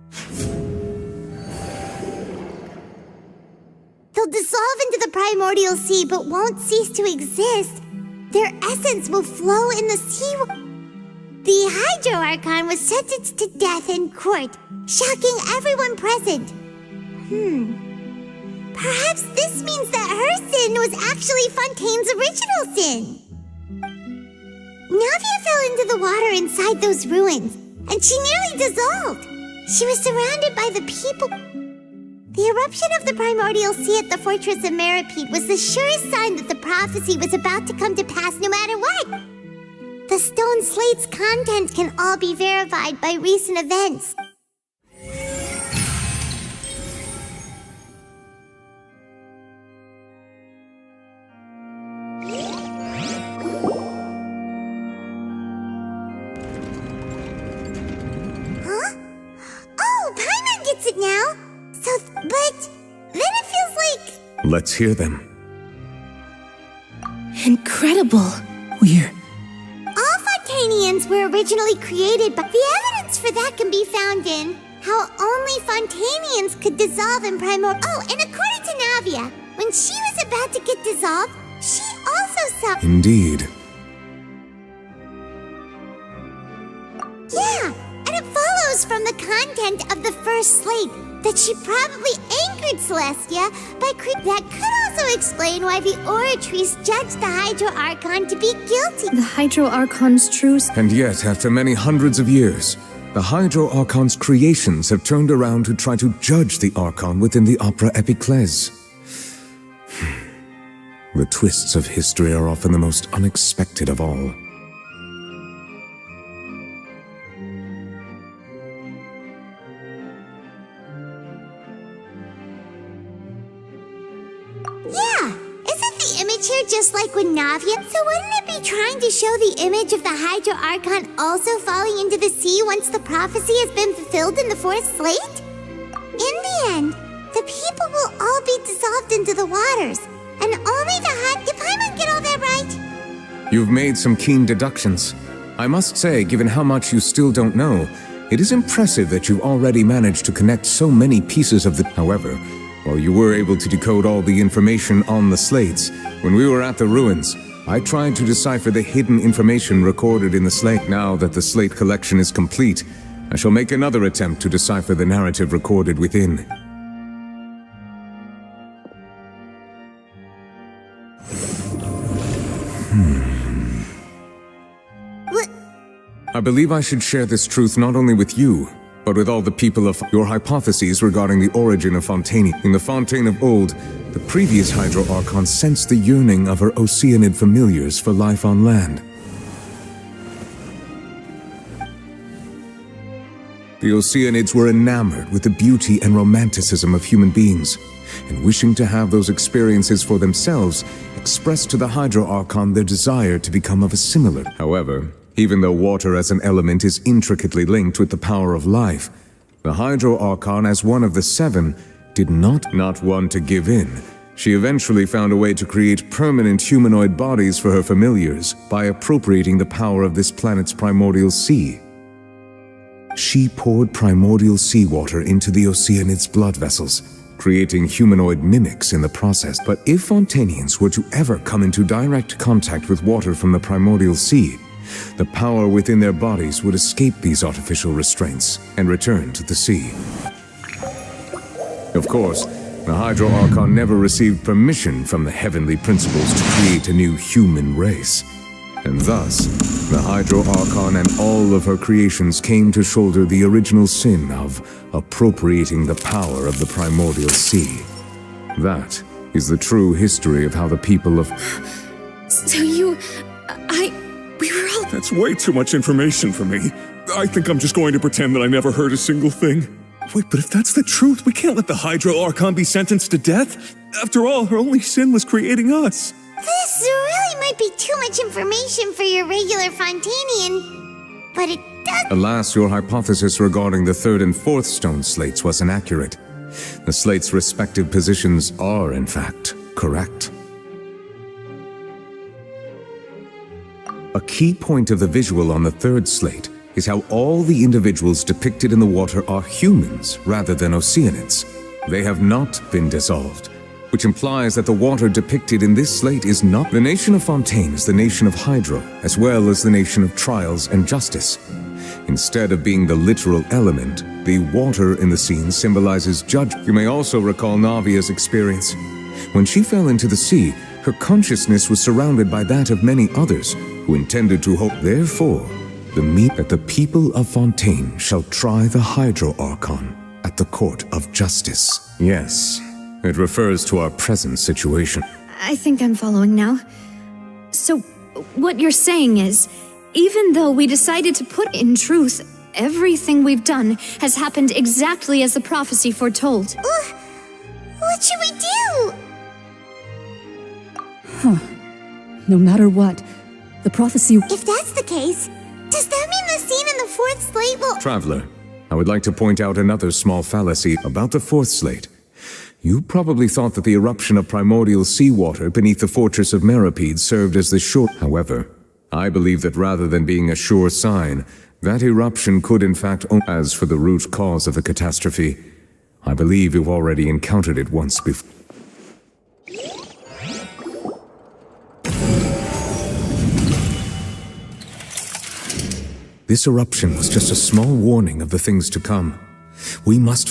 They'll dissolve into the primordial sea but won't cease to exist. Their essence will flow in the sea. The Hydro Archon was sentenced to death in court, shocking everyone present. Perhaps this means that her sin was actually Fontaine's original sin. Navia fell into the water inside those ruins, and she nearly dissolved. She was surrounded by the people. The eruption of the primordial sea at the fortress of Meropide was the surest sign that the prophecy was about to come to pass no matter what. The stone slate's contents can all be verified by recent events. Huh? Oh, Paimon gets it now! But then it feels like... Let's hear them. Incredible. All Fontanians were originally created, but the evidence for that can be found in how only Fontanians could dissolve in primordial... Oh, and according to Navia, when she was about to get dissolved, she also saw... Indeed. Yeah, and it follows from the content of the first slate that she probably angered Celestia by that could also explain why the Oratrice judged the Hydro Archon to be guilty. The Hydro Archon's truce. And yet, after many hundreds of years, the Hydro Archon's creations have turned around to try to judge the Archon within the Opera Epiclese. The twists of history are often the most unexpected of all. Yeah, isn't the image signature just like with Navia? So wouldn't it be trying to show the image of the Hydro Archon also falling into the sea once the prophecy has been fulfilled in the fourth slate? In the end, the people will all be dissolved into the waters, and only the Hut... Did Paimon get all that right? You've made some keen deductions. I must say, given how much you still don't know, it is impressive that you've already managed to connect so many pieces of the... However, while you were able to decode all the information on the slates, when we were at the ruins, I tried to decipher the hidden information recorded in the slate. Now that the slate collection is complete, I shall make another attempt to decipher the narrative recorded within. I believe I should share this truth not only with you, but with all the people of your hypotheses regarding the origin of Fontain. In the Fontain of old, the previous Hydro Archon sensed the yearning of her Oceanid familiars for life on land. The Oceanids were enamored with the beauty and romanticism of human beings, and wishing to have those experiences for themselves, expressed to the Hydro Archon their desire to become of a similar. However, even though water as an element is intricately linked with the power of life, the Hydro Archon, as one of the seven, did not want to give in. She eventually found a way to create permanent humanoid bodies for her familiars by appropriating the power of this planet's primordial sea. She poured primordial seawater into the Oceanids' blood vessels, creating humanoid mimics in the process. But if Fontainians were to ever come into direct contact with water from the primordial sea, the power within their bodies would escape these artificial restraints and return to the sea. Of course, the Hydro Archon never received permission from the heavenly principles to create a new human race. And thus, the Hydro Archon and all of her creations came to shoulder the original sin of appropriating the power of the primordial sea. That is the true history of how the people of... So we were all... That's way too much information for me. I think I'm just going to pretend that I never heard a single thing. Wait, but if that's the truth, we can't let the Hydro Archon be sentenced to death. After all, her only sin was creating us. This really might be too much information for your regular Fontainian, but it does... Alas, your hypothesis regarding the third and fourth stone slates was inaccurate. The slates' respective positions are, in fact, correct. A key point of the visual on the third slate is how all the individuals depicted in the water are humans rather than Oceanids. They have not been dissolved, which implies that the water depicted in this slate is not... The nation of Fontain is the nation of Hydro, as well as the nation of trials and justice. Instead of being the literal element, the water in the scene symbolizes judgment. You may also recall Navia's experience. When she fell into the sea, her consciousness was surrounded by that of many others who intended to hope. Therefore, that the people of Fontain shall try the Hydro Archon at the court of justice. Yes, it refers to our present situation. I think I'm following now. So, what you're saying is, even though we decided to put in truth, everything we've done has happened exactly as the prophecy foretold. What should we do? Huh. No matter what, the prophecy... If that's the case, does that mean the scene in the fourth slate will... Traveler, I would like to point out another small fallacy about the fourth slate. You probably thought that the eruption of primordial seawater beneath the fortress of Meropide served as the sure... However, I believe that rather than being a sure sign, that eruption could in fact... As for the root cause of the catastrophe, I believe you've already encountered it once before. This eruption was just a small warning of the things to come. We must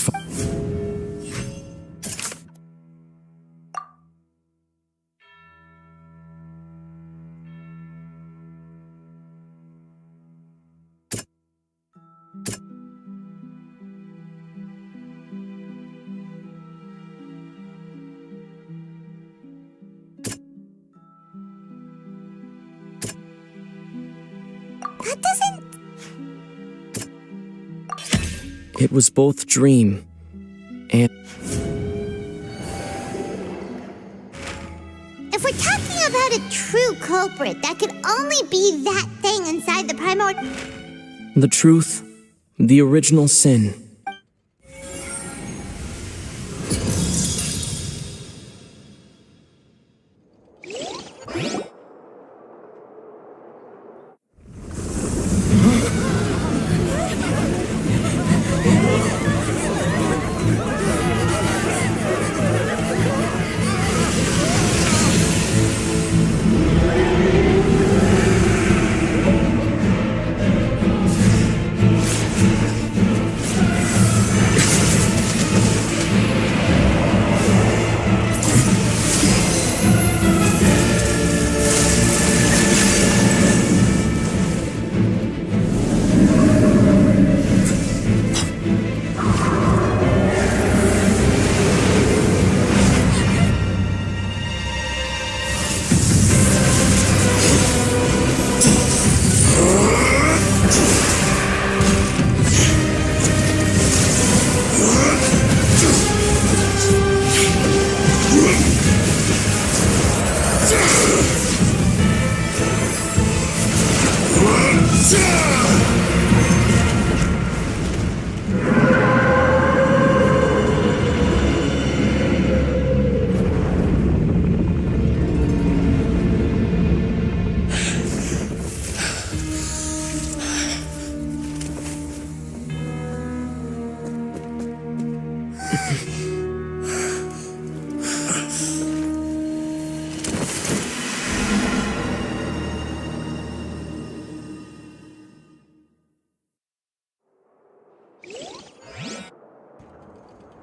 That doesn't... It was both dream and... If we're talking about a true culprit that could only be that thing inside the primordial. The truth, the original sin.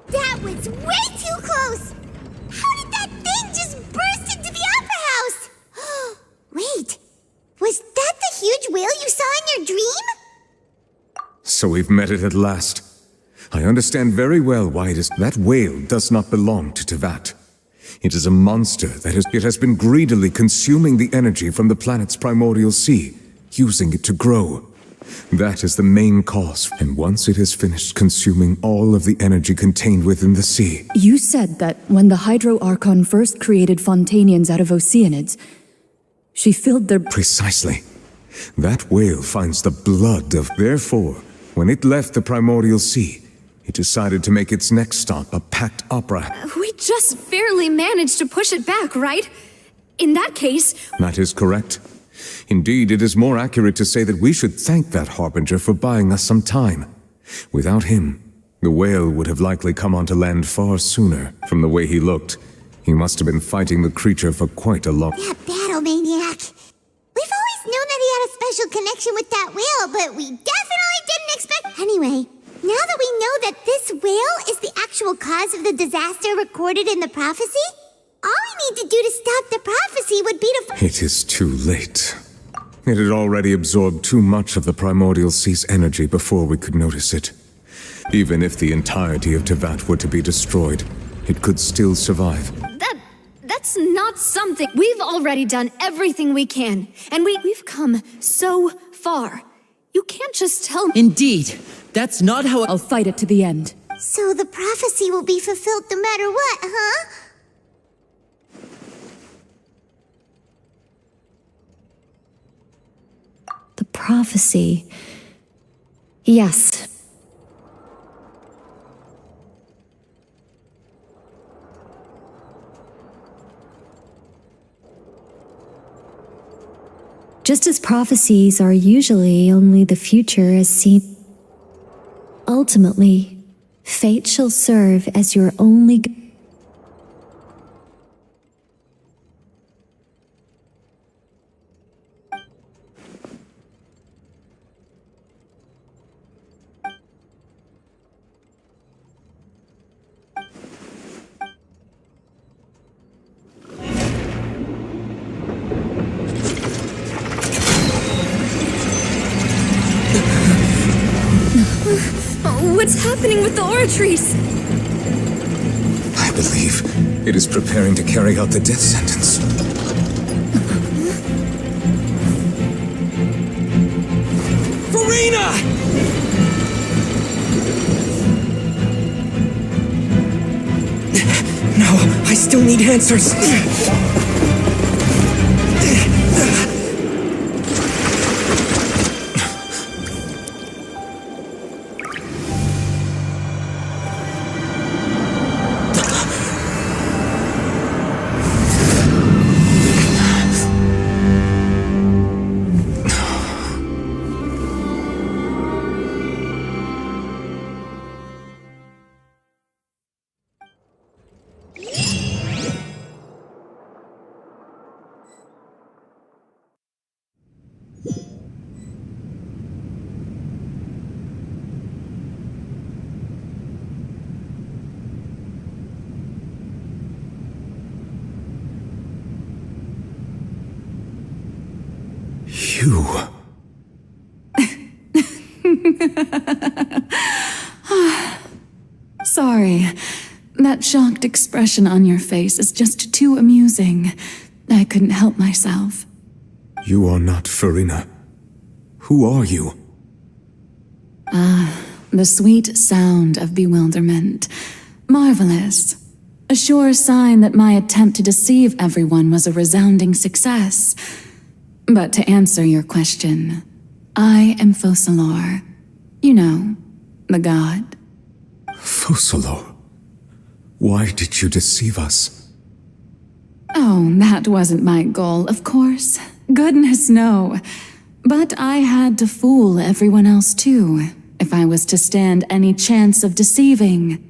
That was way too close! How did that thing just burst into the opera house? Wait, was that the huge whale you saw in your dream? So we've met it at last. I understand very well why it is. That whale does not belong to Tevat. It is a monster that has been greedily consuming the energy from the planet's primordial sea, using it to grow. That is the main cause, and once it has finished consuming all of the energy contained within the sea... You said that when the Hydro Archon first created Fontainians out of Oceanids, she filled their... Precisely. That whale finds the blood of... Therefore, when it left the primordial sea, it decided to make its next stop a packed opera. We just barely managed to push it back, right? In that case... That is correct. Indeed, it is more accurate to say that we should thank that Harbinger for buying us some time. Without him, the whale would have likely come onto land far sooner. From the way he looked, he must have been fighting the creature for quite a long... That battle maniac! We've always known that he had a special connection with that whale, but we definitely didn't expect... Anyway, now that we know that this whale is the actual cause of the disaster recorded in the prophecy, all we need to do to stop the prophecy would be to... It is too late. It had already absorbed too much of the primordial sea's energy before we could notice it. Even if the entirety of Tevat were to be destroyed, it could still survive. That's not something... We've already done everything we can, and we've come so far. You can't just tell me... Indeed. That's not how... I'll fight it to the end. So the prophecy will be fulfilled no matter what, huh? The prophecy. Yes. Just as prophecies are usually only the future as seen, ultimately, fate shall serve as your only... What's happening with the oratories? I believe it is preparing to carry out the death sentence. Farina! No, I still need answers. You... Sorry. That shocked expression on your face is just too amusing. I couldn't help myself. You are not Farina. Who are you? The sweet sound of bewilderment. Marvelous. A sure sign that my attempt to deceive everyone was a resounding success. But to answer your question, I am Focalor. You know, the god. Focalor? Why did you deceive us? Oh, that wasn't my goal, of course. Goodness, no. But I had to fool everyone else too, if I was to stand any chance of deceiving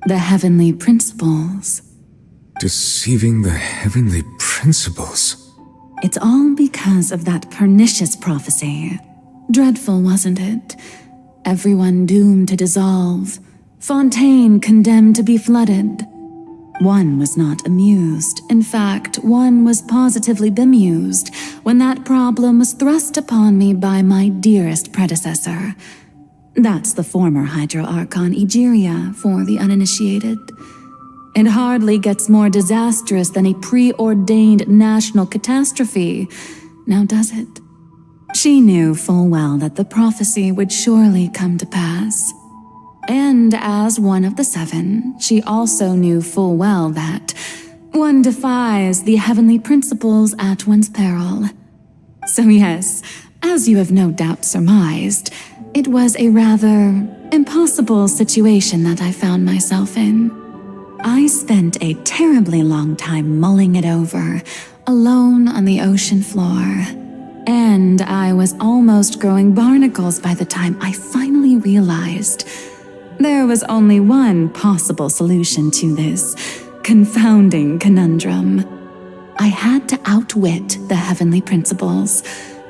the heavenly principles. Deceiving the heavenly principles? It's all because of that pernicious prophecy. Dreadful, wasn't it? Everyone doomed to dissolve. Fontain condemned to be flooded. One was not amused. In fact, one was positively bemused when that problem was thrust upon me by my dearest predecessor. That's the former Hydro Archon Egeria for the uninitiated. It hardly gets more disastrous than a preordained national catastrophe, now does it? She knew full well that the prophecy would surely come to pass. And as one of the seven, she also knew full well that one defies the heavenly principles at one's peril. So yes, as you have no doubt surmised, it was a rather impossible situation that I found myself in. I spent a terribly long time mulling it over, alone on the ocean floor. And I was almost growing barnacles by the time I finally realized there was only one possible solution to this confounding conundrum. I had to outwit the heavenly principles,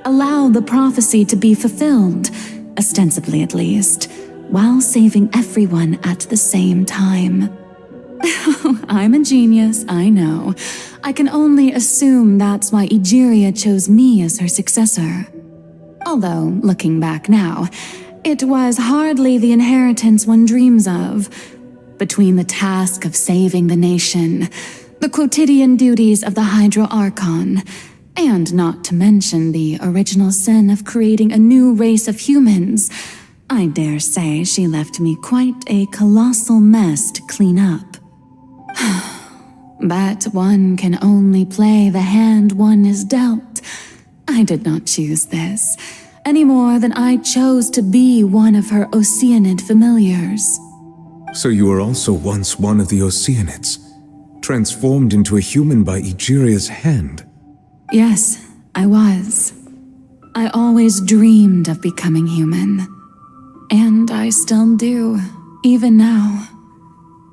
allow the prophecy to be fulfilled, ostensibly at least, while saving everyone at the same time. I'm a genius, I know. I can only assume that's why Egeria chose me as her successor. Although, looking back now, it was hardly the inheritance one dreams of. Between the task of saving the nation, the quotidian duties of the Hydro Archon, and not to mention the original sin of creating a new race of humans, I dare say she left me quite a colossal mess to clean up. But one can only play the hand one is dealt. I did not choose this, any more than I chose to be one of her Oceanid familiars. So you were also once one of the Oceanids, transformed into a human by Egeria's hand? Yes, I was. I always dreamed of becoming human. And I still do, even now.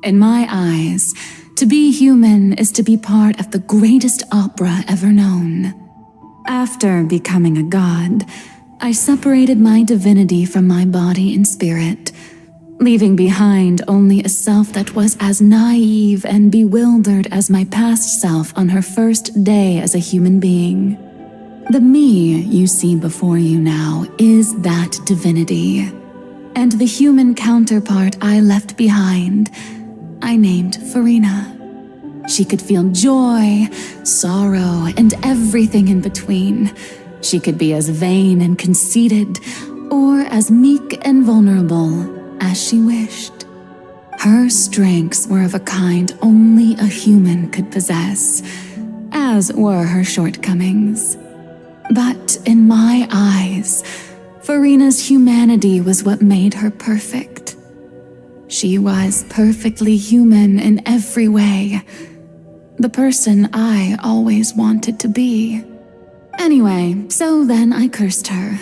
In my eyes, to be human is to be part of the greatest opera ever known. After becoming a god, I separated my divinity from my body and spirit, leaving behind only a self that was as naive and bewildered as my past self on her first day as a human being. The me you see before you now is that divinity, and the human counterpart I left behind, I named Farina. She could feel joy, sorrow, and everything in between. She could be as vain and conceited, or as meek and vulnerable as she wished. Her strengths were of a kind only a human could possess, as were her shortcomings. But in my eyes, Farina's humanity was what made her perfect. She was perfectly human in every way, the person I always wanted to be. Anyway, so then I cursed her.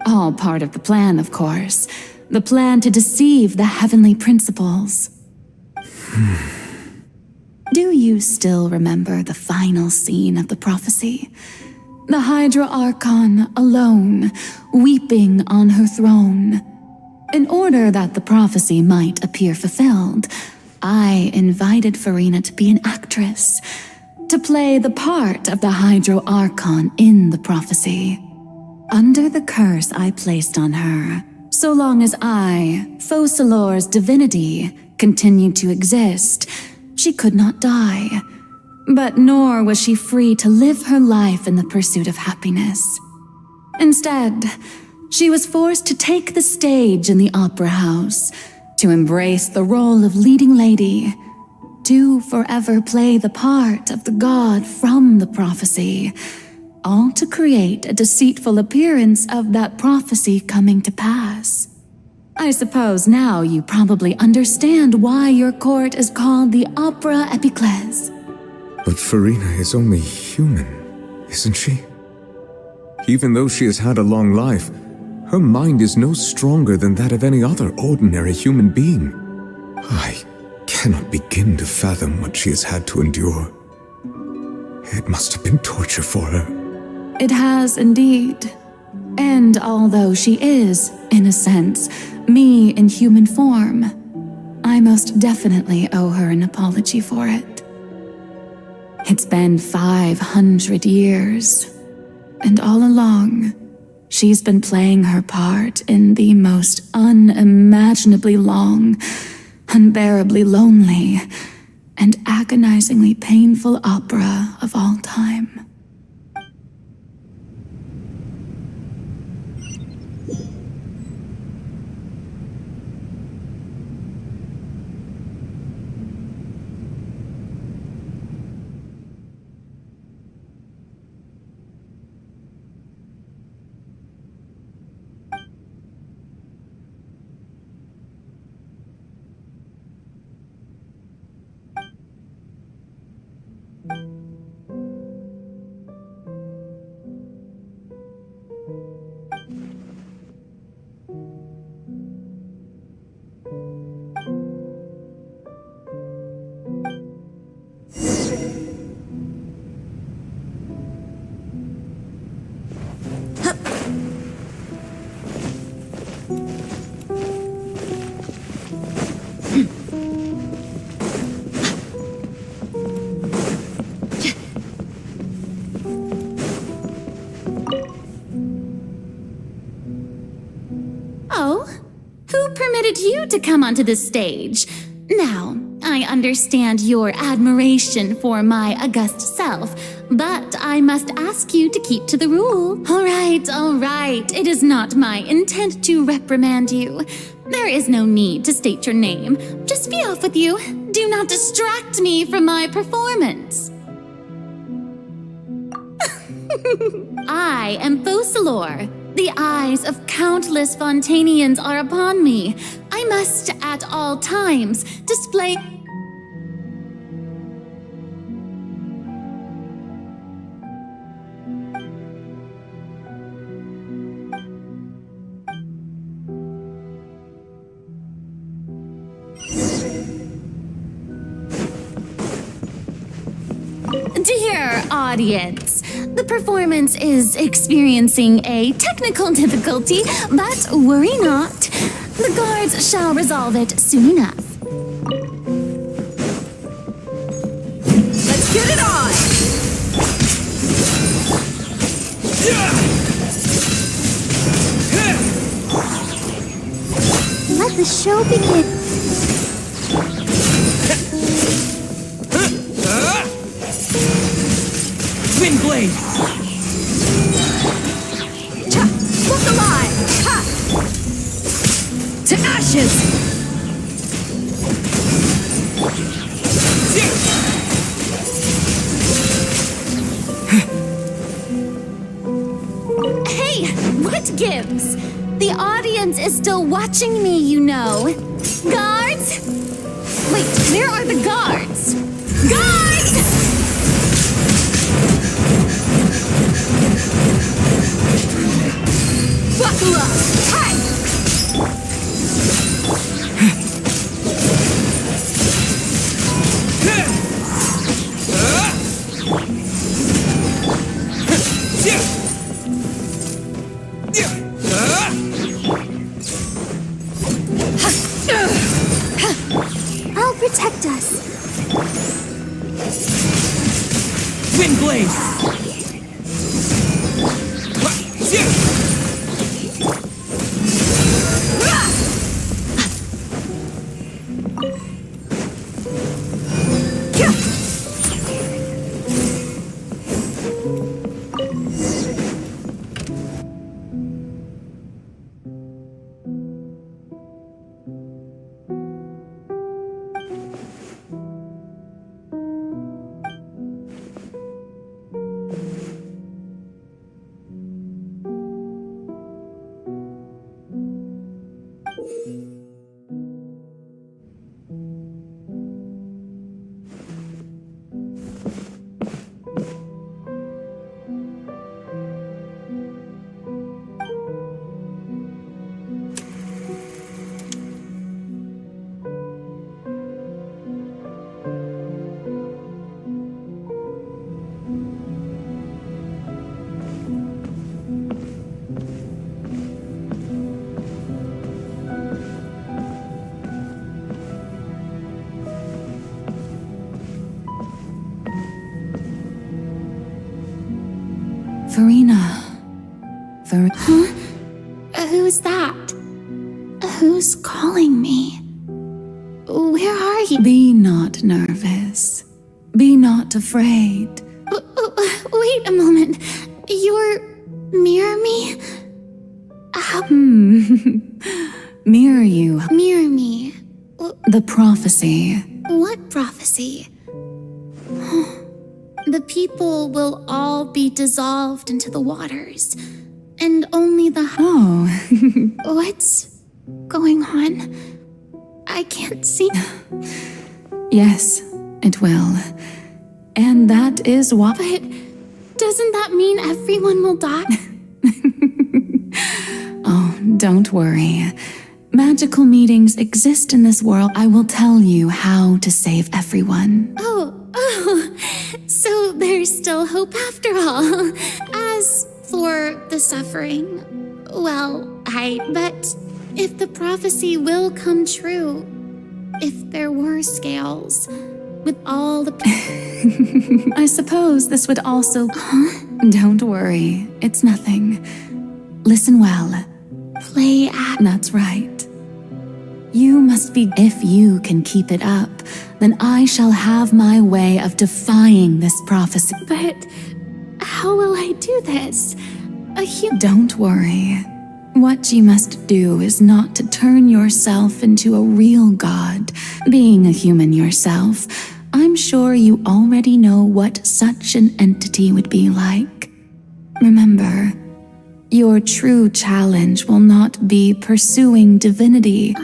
All part of the plan, of course. The plan to deceive the heavenly principles. Do you still remember the final scene of the prophecy? The Hydra Archon alone, weeping on her throne. In order that the prophecy might appear fulfilled, I invited Farina to be an actress, to play the part of the Hydro Archon in the prophecy. Under the curse I placed on her, so long as I, Focalor's divinity, continued to exist, she could not die. But nor was she free to live her life in the pursuit of happiness. Instead, she was forced to take the stage in the opera house, to embrace the role of leading lady, to forever play the part of the god from the prophecy, all to create a deceitful appearance of that prophecy coming to pass. I suppose now you probably understand why your court is called the Opera Epiclese. But Farina is only human, isn't she? Even though she has had a long life, her mind is no stronger than that of any other ordinary human being. I cannot begin to fathom what she has had to endure. It must have been torture for her. It has indeed. And although she is, in a sense, me in human form, I most definitely owe her an apology for it. It's been 500 years, and all along, she's been playing her part in the most unimaginably long, unbearably lonely, and agonizingly painful opera of all time. You to come onto the stage. Now, I understand your admiration for my august self, but I must ask you to keep to the rule. All right. It is not my intent to reprimand you. There is no need to state your name. Just be off with you. Do not distract me from my performance. I am Focalor. The eyes of countless Fontanians are upon me. I must, at all times, display... Dear audience, the performance is experiencing a technical difficulty, but worry not. The guards shall resolve it soon enough. Let's get it on! Let the show begin. Windblade! Look alive! Ha! To ashes! Hey, what gives? The audience is still watching me, you know. Guards? Wait, where are the guards? Guards! Buckle up! Hi! I'll protect us. Windblade! Farina. Huh? Who's that? Who's calling me? Where are you? Be not nervous. Be not afraid. Wait a moment. You're mirror me? Mirror you. Mirror me. The prophecy. What prophecy? The people will all be dissolved into the waters, and only the... Oh. What's going on? I can't see... Yes, it will. And that is why... But doesn't that mean everyone will die? Oh, don't worry. Magical meetings exist in this world. I will tell you how to save everyone. Oh, so there's still hope after all. As for the suffering, well, but if the prophecy will come true, if there were scales, with all the... I suppose this would also... Don't worry, it's nothing. Listen well. Play act. That's right. You must be... If you can keep it up, then I shall have my way of defying this prophecy. But how will I do this? Don't worry. What you must do is not to turn yourself into a real god. Being a human yourself, I'm sure you already know what such an entity would be like. Remember, your true challenge will not be pursuing divinity.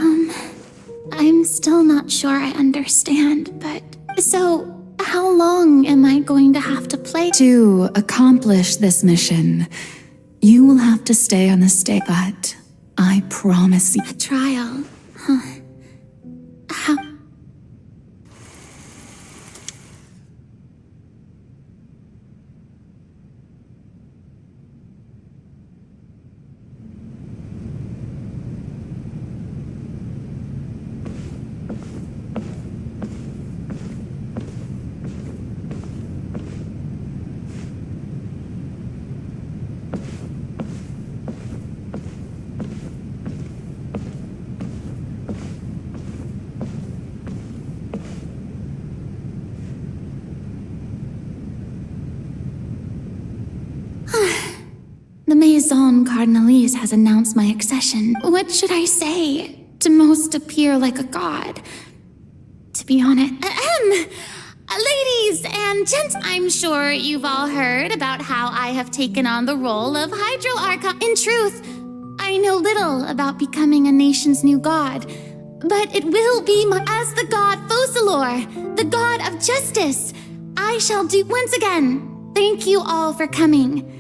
I'm still not sure I understand, but... So, how long am I going to have to play? To accomplish this mission, you will have to stay on the stage, but I promise you... A trial, huh? How... The Maison Cardinalise has announced my accession. What should I say to most appear like a god? To be honest... Ladies and gents, I'm sure you've all heard about how I have taken on the role of Hydro Archon. In truth, I know little about becoming a nation's new god, but it will be as the god Focalor, the god of justice. I shall do once again. Thank you all for coming.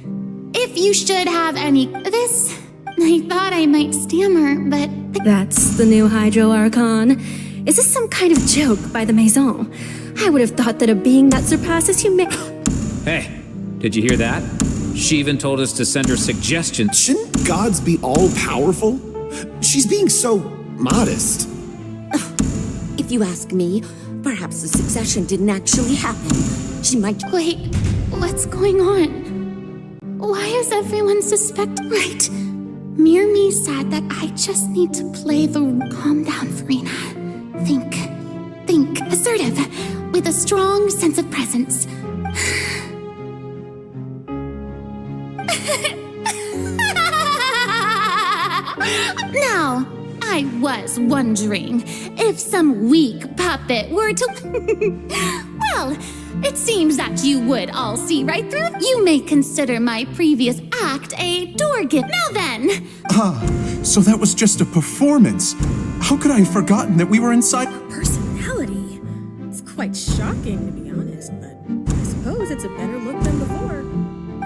If you should have any... I thought I might stammer, but... That's the new Hydro Archon. Is this some kind of joke by the Maison? I would have thought that a being that surpasses humanity... Hey, did you hear that? She even told us to send her suggestions. Shouldn't gods be all-powerful? She's being so modest. If you ask me, perhaps the succession didn't actually happen. She might... Wait, what's going on? Why is everyone suspecting? Right. Mirmi said that I just need to play the... Calm down, Farina. Think. Assertive. With a strong sense of presence. Now, I was wondering if some weak puppet were to... Well, It seems that you would all see right through. You may consider my previous act a door gift. Now then! So that was just a performance. How could I have forgotten that we were inside? Personality? It's quite shocking, to be honest, but I suppose it's a better look than before.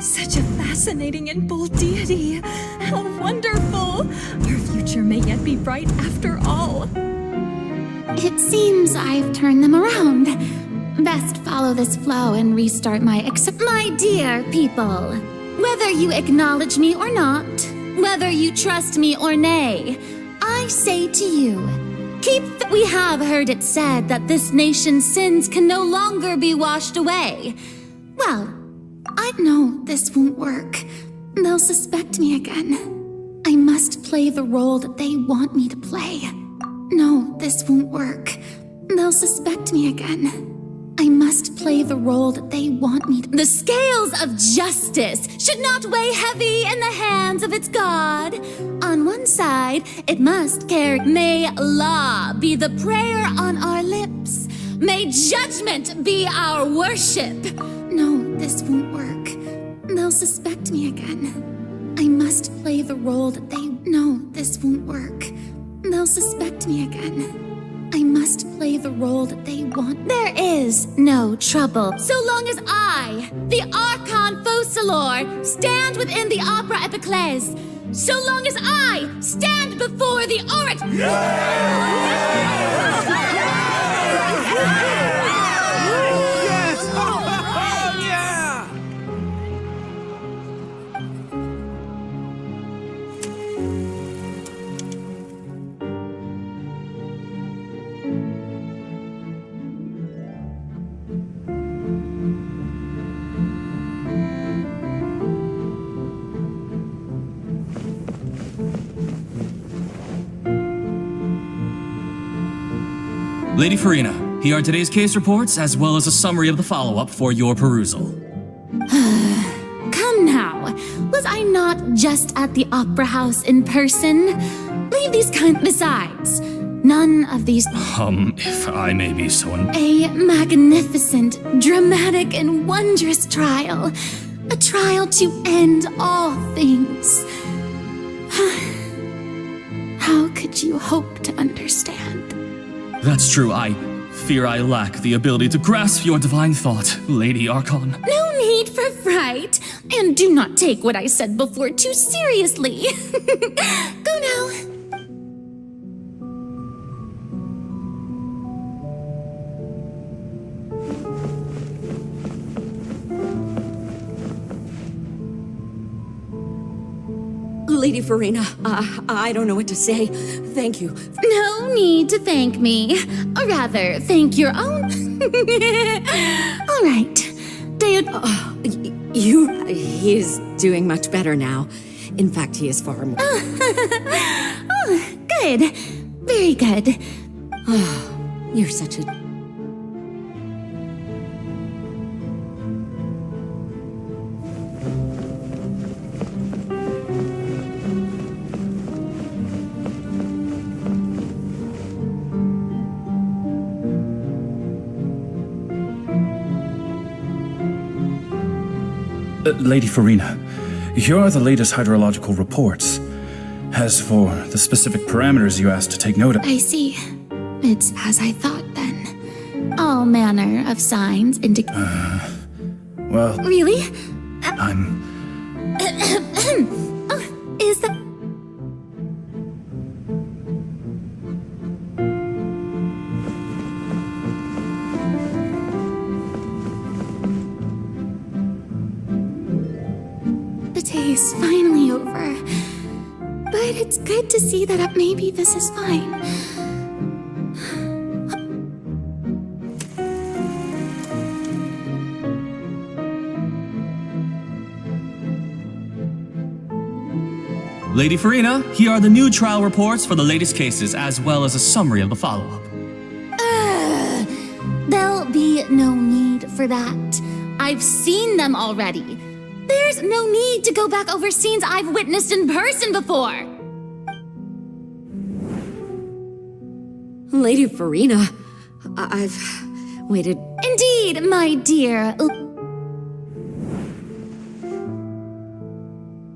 Such a fascinating and bold deity. How wonderful! Our future may yet be bright after all. It seems I've turned them around. Best follow this flow and restart my dear people. Whether you acknowledge me or not, whether you trust me or nay, I say to you, we have heard it said that this nation's sins can no longer be washed away. Well, I know this won't work. They'll suspect me again. I must play the role that they want me to play. No, this won't work. They'll suspect me again. I must play the role that they want me to. The scales of justice should not weigh heavy in the hands of its God. On one side, it must carry. May law be the prayer on our lips. May judgment be our worship. No, this won't work. They'll suspect me again. I must play the role that they. No, this won't work. They'll suspect me again. I must play the role that they want. There is no trouble so long as I, the Archon Focalor, stand within the Opera Epiclese. So long as I stand before the orator. Lady Farina, here are today's case reports, as well as a summary of the follow-up for your perusal. Come now, was I not just at the Opera House in person? Leave these Besides, none of these. If I may be so. A magnificent, dramatic, and wondrous trial. A trial to end all things. How could you hope to understand? That's true, I fear I lack the ability to grasp your divine thought, Lady Archon. No need for fright, and do not take what I said before too seriously. Go now. Lady Farina, I don't know what to say. Thank you. No need to thank me. Or rather, thank your own. All right. He is doing much better now. In fact, he is far more. Oh, good. Very good. You're such a... Lady Farina, here are the latest hydrological reports. As for the specific parameters you asked to take note of... I see. It's as I thought then. All manner of signs indicate... well... Really? I'm... Oh, is that... The day is finally over. But it's good to see that maybe this is fine. Lady Farina, here are the new trial reports for the latest cases, as well as a summary of the follow-up. There'll be no need for that. I've seen them already. There's no need to go back over scenes I've witnessed in person before. Lady Farina, I've waited... Indeed. Indeed, my dear.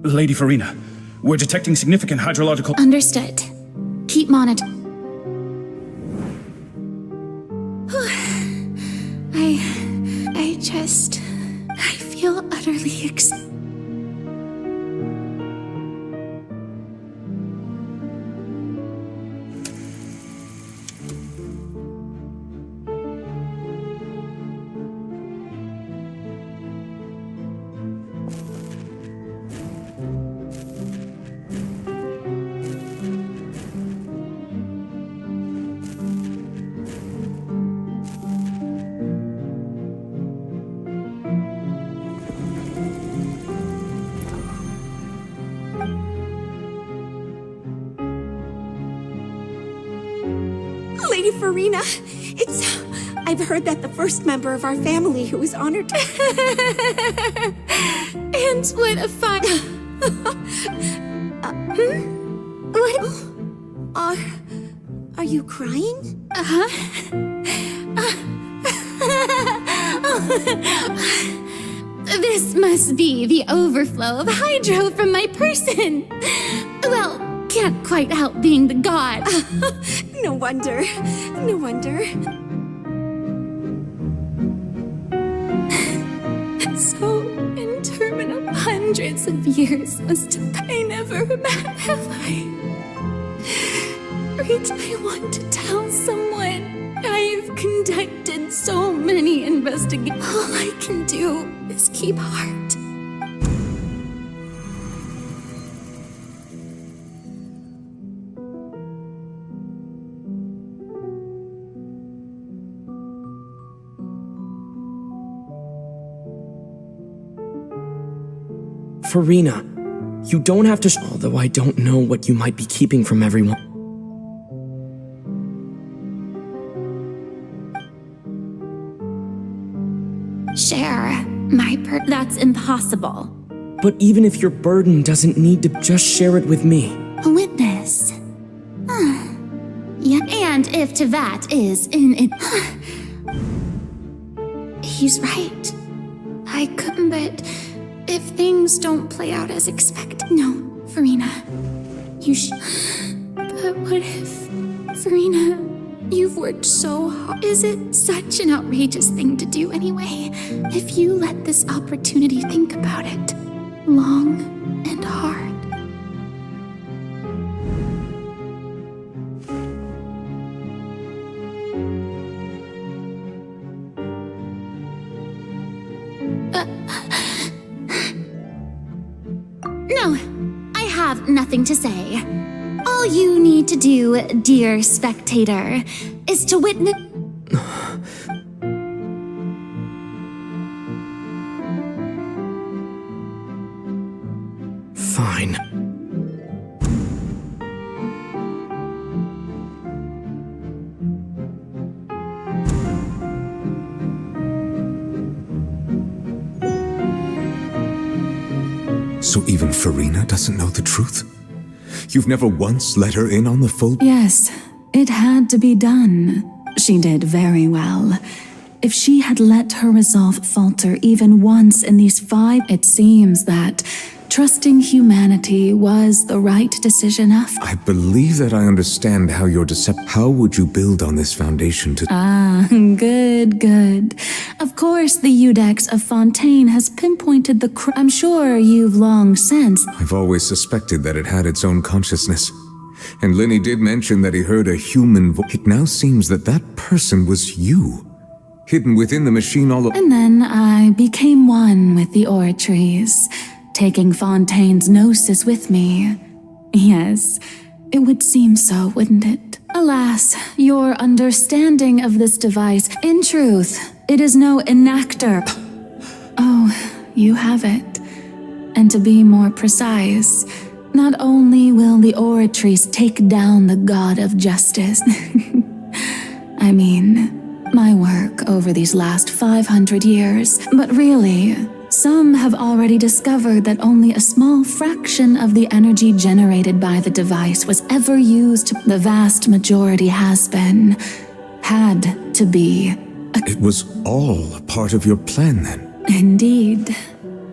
Lady Farina, we're detecting significant hydrological... Understood. Keep monitoring. I feel utterly Lady Farina, I've heard that the first member of our family who was honored... And what a fun... What? Are you crying? This must be the overflow of hydro from my person. Well, can't quite help being the god. No wonder. No wonder. So interminable. Hundreds of years must have... I never have I... Every time I want to tell someone, I've conducted so many investigations. All I can do is keep heart. Farina, you don't have to although I don't know what you might be keeping from everyone. Share my that's impossible. But even if your burden doesn't need to, just share it with me. A witness. Yeah, and if to that is in it. He's right. I couldn't, but if things don't play out as expected. No, Farina. You should. But what if. Farina, you've worked so hard. Is it such an outrageous thing to do anyway? If you let this opportunity, think about it. Long and hard. No, I have nothing to say. All you need to do, dear spectator, is to witness... Fine. So even Farina doesn't know the truth? You've never once let her in on the full... Yes, it had to be done. She did very well. If she had let her resolve falter even once in these 5, it seems that trusting humanity was the right decision after. I believe that I understand how your How would you build on this foundation to... Good. Of course, the Eudex of Fontain has pinpointed the I'm sure you've long sensed. I've always suspected that it had its own consciousness. And Lenny did mention that he heard a human voice. It now seems that that person was you, hidden within the machine all And then I became one with the oratories, taking Fontaine's gnosis with me. Yes, it would seem so, wouldn't it? Alas, your understanding of this device, in truth, it is no enactor. Oh, you have it. And to be more precise, not only will the oratories take down the god of justice, I mean, my work over these last 500 years, but really, some have already discovered that only a small fraction of the energy generated by the device was ever used. The vast majority has been, had to be, It was all a part of your plan then? Indeed.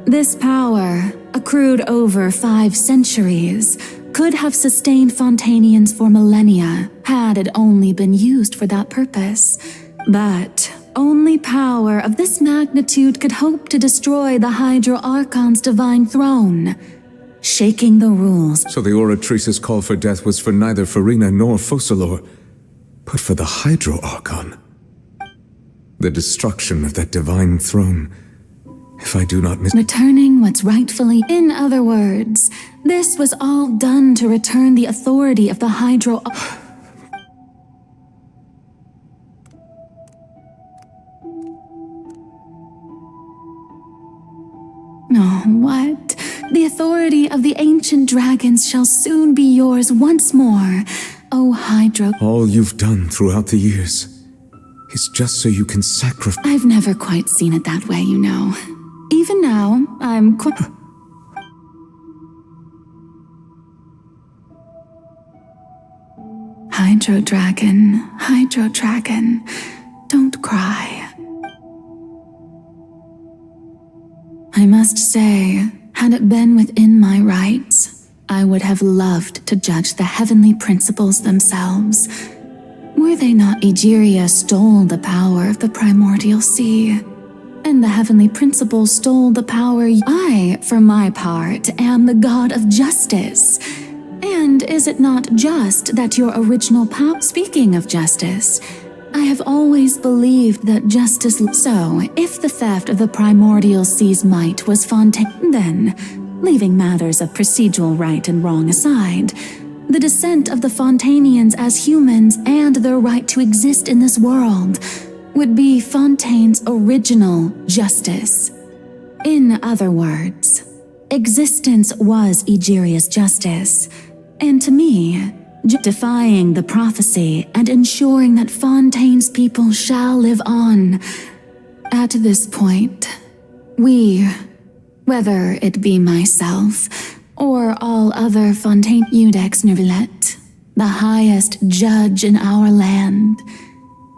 This power, accrued over 5 centuries, could have sustained Fontainians for millennia had it only been used for that purpose. But only power of this magnitude could hope to destroy the Hydro Archon's divine throne, shaking the rules. So the Oratrice's call for death was for neither Farina nor Focalor, but for the Hydro Archon. The destruction of that divine throne, if I do not returning what's rightfully. In other words, this was all done to return the authority of the Hydro. Oh, what? The authority of the ancient dragons shall soon be yours once more, O Hydro. All you've done throughout the years is just so you can sacrifice. I've never quite seen it that way, you know. Even now, I'm quite. Hydro Dragon, don't cry. I must say, had it been within my rights, I would have loved to judge the heavenly principles themselves. Were they not Egeria stole the power of the primordial sea, and the heavenly principles stole the power. I, for my part, am the god of justice. And is it not just that your original power? Speaking of justice, I have always believed that justice. So, if the theft of the primordial sea's might was Fontain, then, leaving matters of procedural right and wrong aside, the descent of the Fontainians as humans and their right to exist in this world would be Fontain's original justice. In other words, existence was Egeria's justice, and to me, defying the prophecy and ensuring that Fontaine's people shall live on. At this point, we, whether it be myself or all other Fontaine Iudex Neuvillette, the highest judge in our land,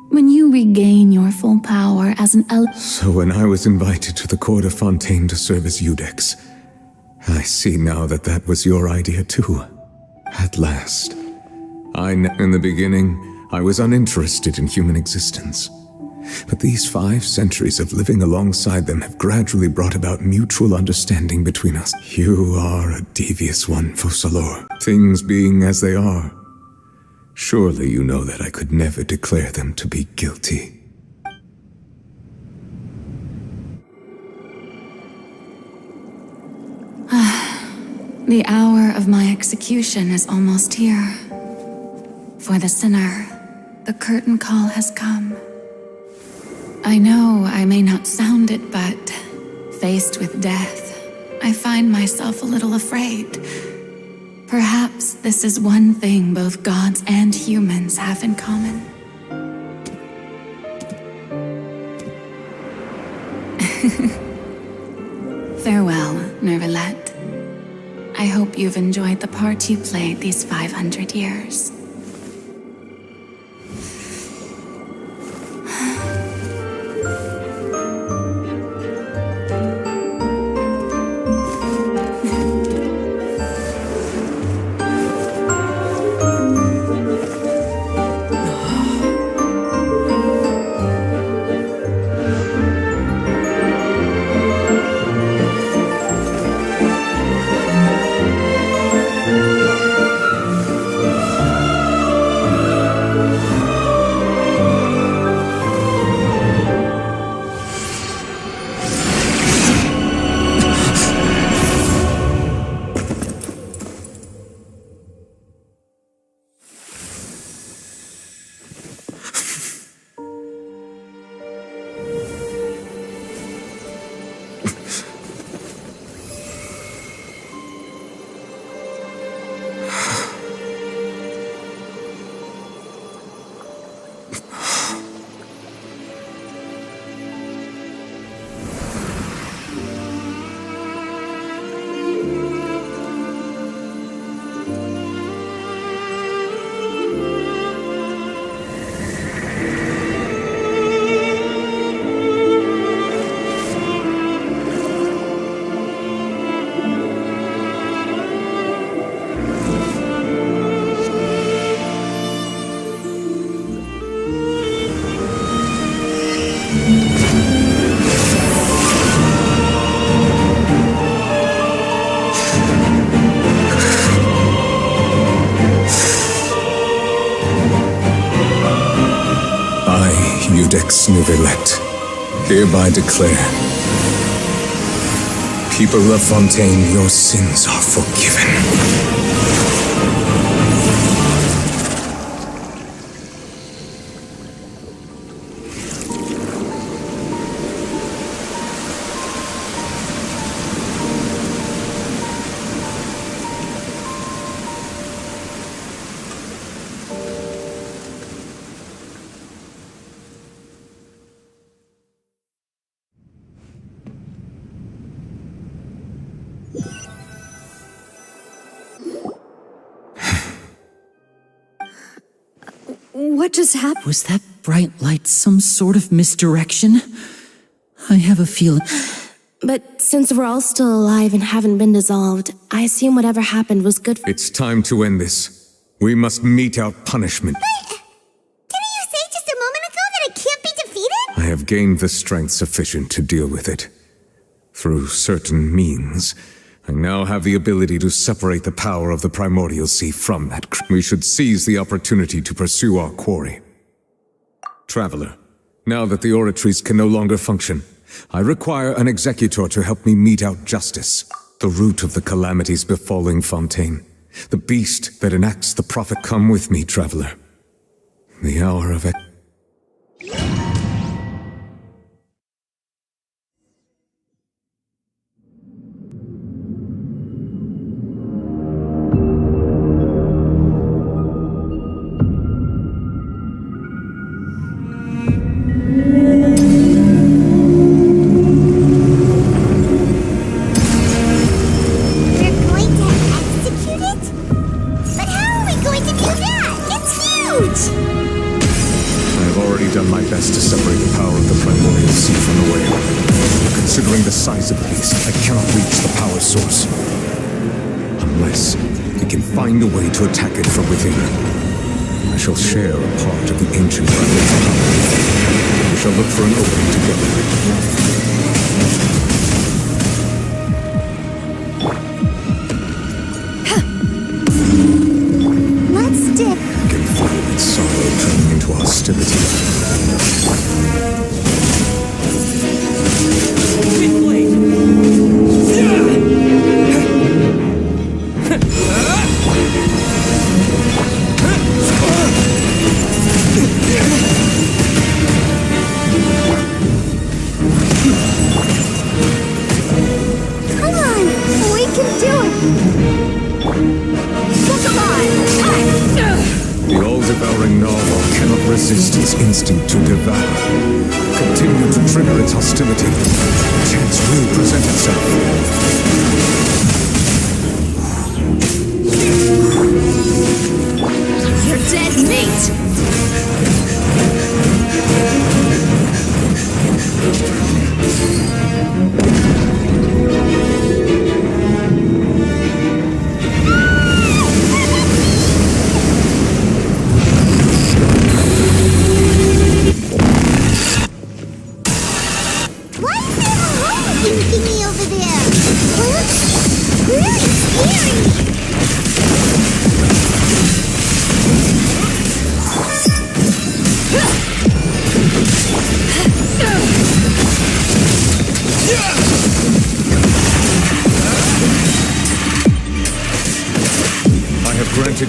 when you regain your full power as an So when I was invited to the court of Fontaine to serve as Iudex, I see now that that was your idea too. At last. In the beginning, I was uninterested in human existence. But these 5 centuries of living alongside them have gradually brought about mutual understanding between us. You are a devious one, Focalor. Things being as they are, surely you know that I could never declare them to be guilty. The hour of my execution is almost here. For the sinner, the curtain call has come. I know I may not sound it, but faced with death, I find myself a little afraid. Perhaps this is one thing both gods and humans have in common. Farewell, Neuvillette. I hope you've enjoyed the part you played these 500 years. Codex Nouvellette, hereby declare, people of Fontaine, your sins are forgiven. What just happened? Was that bright light some sort of misdirection? I have a feeling. But since we're all still alive and haven't been dissolved, I assume whatever happened was good for— It's time to end this. We must mete out punishment. Didn't you say just a moment ago that it can't be defeated? I have gained the strength sufficient to deal with it. Through certain means, I now have the ability to separate the power of the primordial sea from that. We should seize the opportunity to pursue our quarry. Traveler, now that the oratories can no longer function, I require an executor to help me mete out justice. The root of the calamities befalling Fontaine. The beast that enacts the prophet. Come with me, traveler. The hour of it. To attack it from within. I shall share a part of the ancient dragon's power. We shall look for an opening together. Let's dip. I can feel its sorrow turning into hostility. Resist its instinct to devour. Continue to trigger its hostility. Chance will present itself. You're dead meat!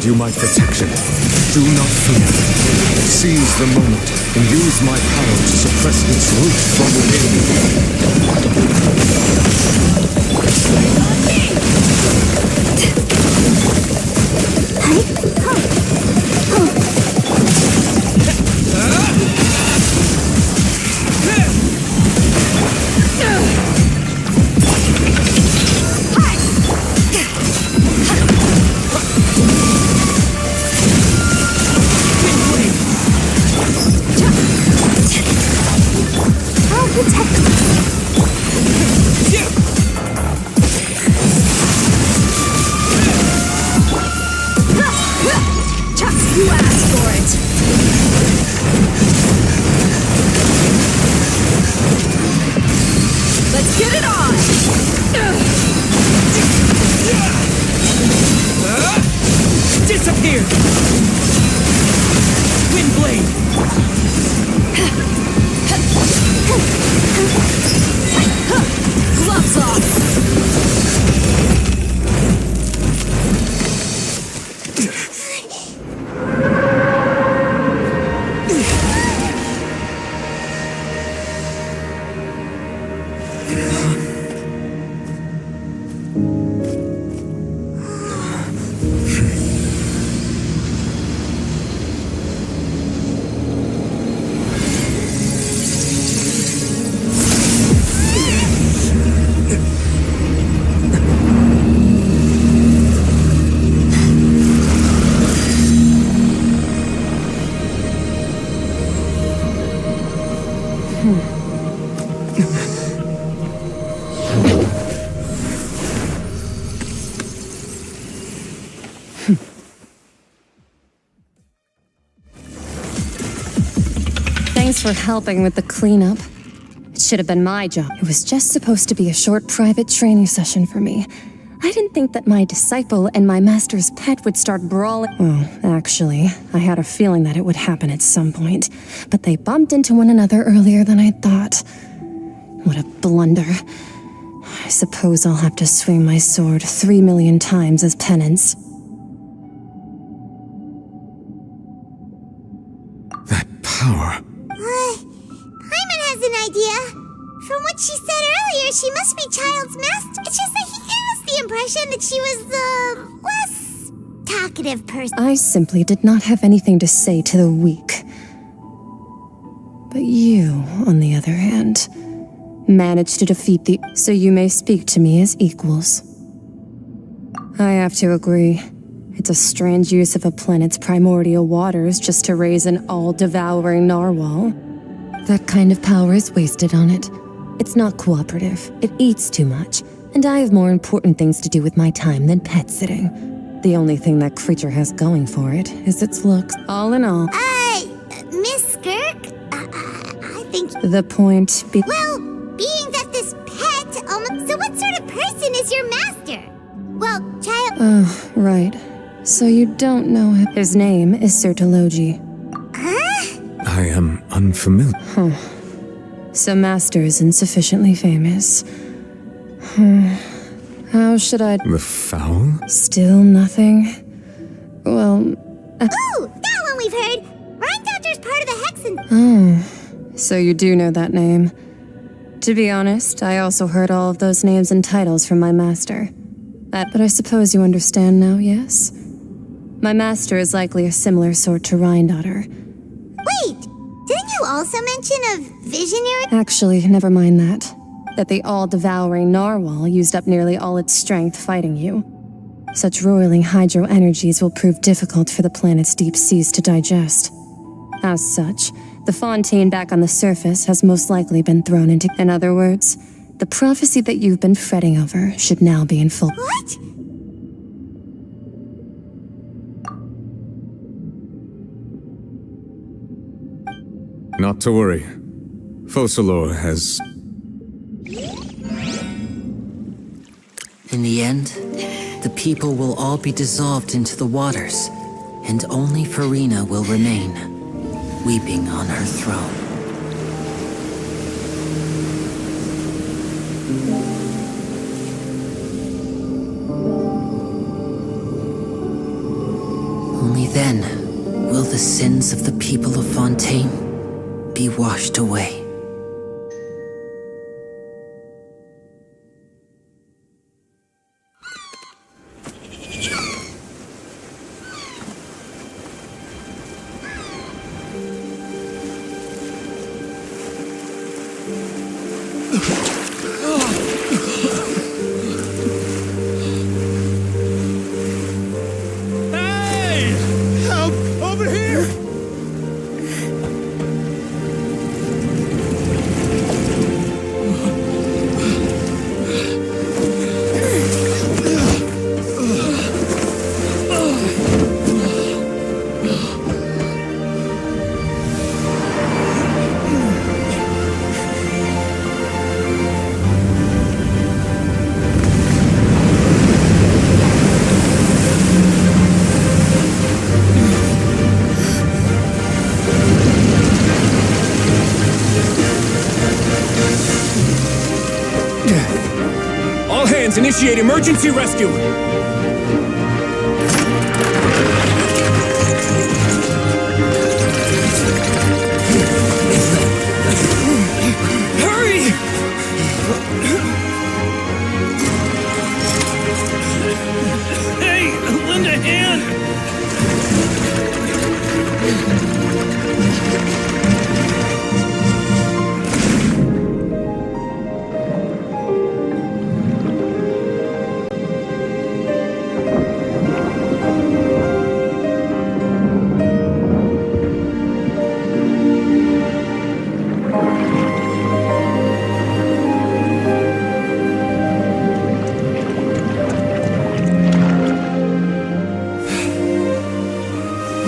You my protection. Do not fear. Seize the moment and use my power to suppress its root from Disappear! Wind blade! Gloves off! Thanks for helping with the cleanup. It should have been my job. It was just supposed to be a short private training session for me. I didn't think that my disciple and my master's pet would start brawling. Well, actually, I had a feeling that it would happen at some point. But they bumped into one another earlier than I thought. What a blunder. I suppose I'll have to swing my sword 3 million times as penance. That power. Paimon has an idea. From what she said earlier, she must be Child's master. It's just that he gave us the impression that she was the less talkative person. I simply did not have anything to say to the weak. But you, on the other hand, managed to defeat the... So you may speak to me as equals. I have to agree. It's a strange use of a planet's primordial waters just to raise an all-devouring narwhal. That kind of power is wasted on it. It's not cooperative. It eats too much. And I have more important things to do with my time than pet sitting. The only thing that creature has going for it is its looks. All in all... Miss Skirk? I think... The point be... Well, being that this pet almost... So what sort of person is your master? Well, Child... Oh, right. So you don't know him. His name is Sertologi. I am unfamiliar. Huh. So Master isn't sufficiently famous. How should I... The foul? Still nothing? Well... Ooh, that one we've heard! Rhindotter's part of the Hexen... Oh, so you do know that name. To be honest, I also heard all of those names and titles from my master. But I suppose you understand now, yes? My master is likely a similar sort to Rhyndotter. Wait! Didn't you also mention a visionary? Actually, never mind that. That the all-devouring narwhal used up nearly all its strength fighting you. Such roiling hydro energies will prove difficult for the planet's deep seas to digest. As such, the Fontain back on the surface has most likely been thrown into... In other words, the prophecy that you've been fretting over should now be in full... What? Not to worry. Focalor has... In the end, the people will all be dissolved into the waters, and only Farina will remain, weeping on her throne. Only then will the sins of the people of Fontain be washed away. Fontaines, initiate emergency rescue! Hurry! Hey, lend a hand!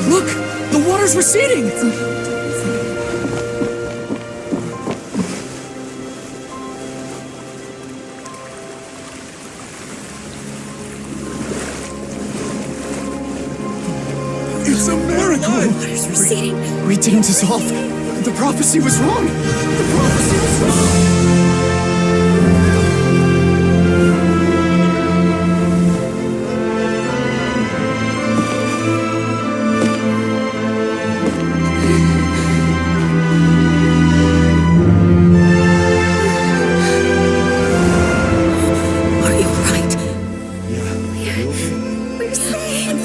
Look! The water's receding! It's a miracle! Water's receding. We didn't dissolve. The prophecy was wrong. The prophecy was wrong. Are you right? We're saved.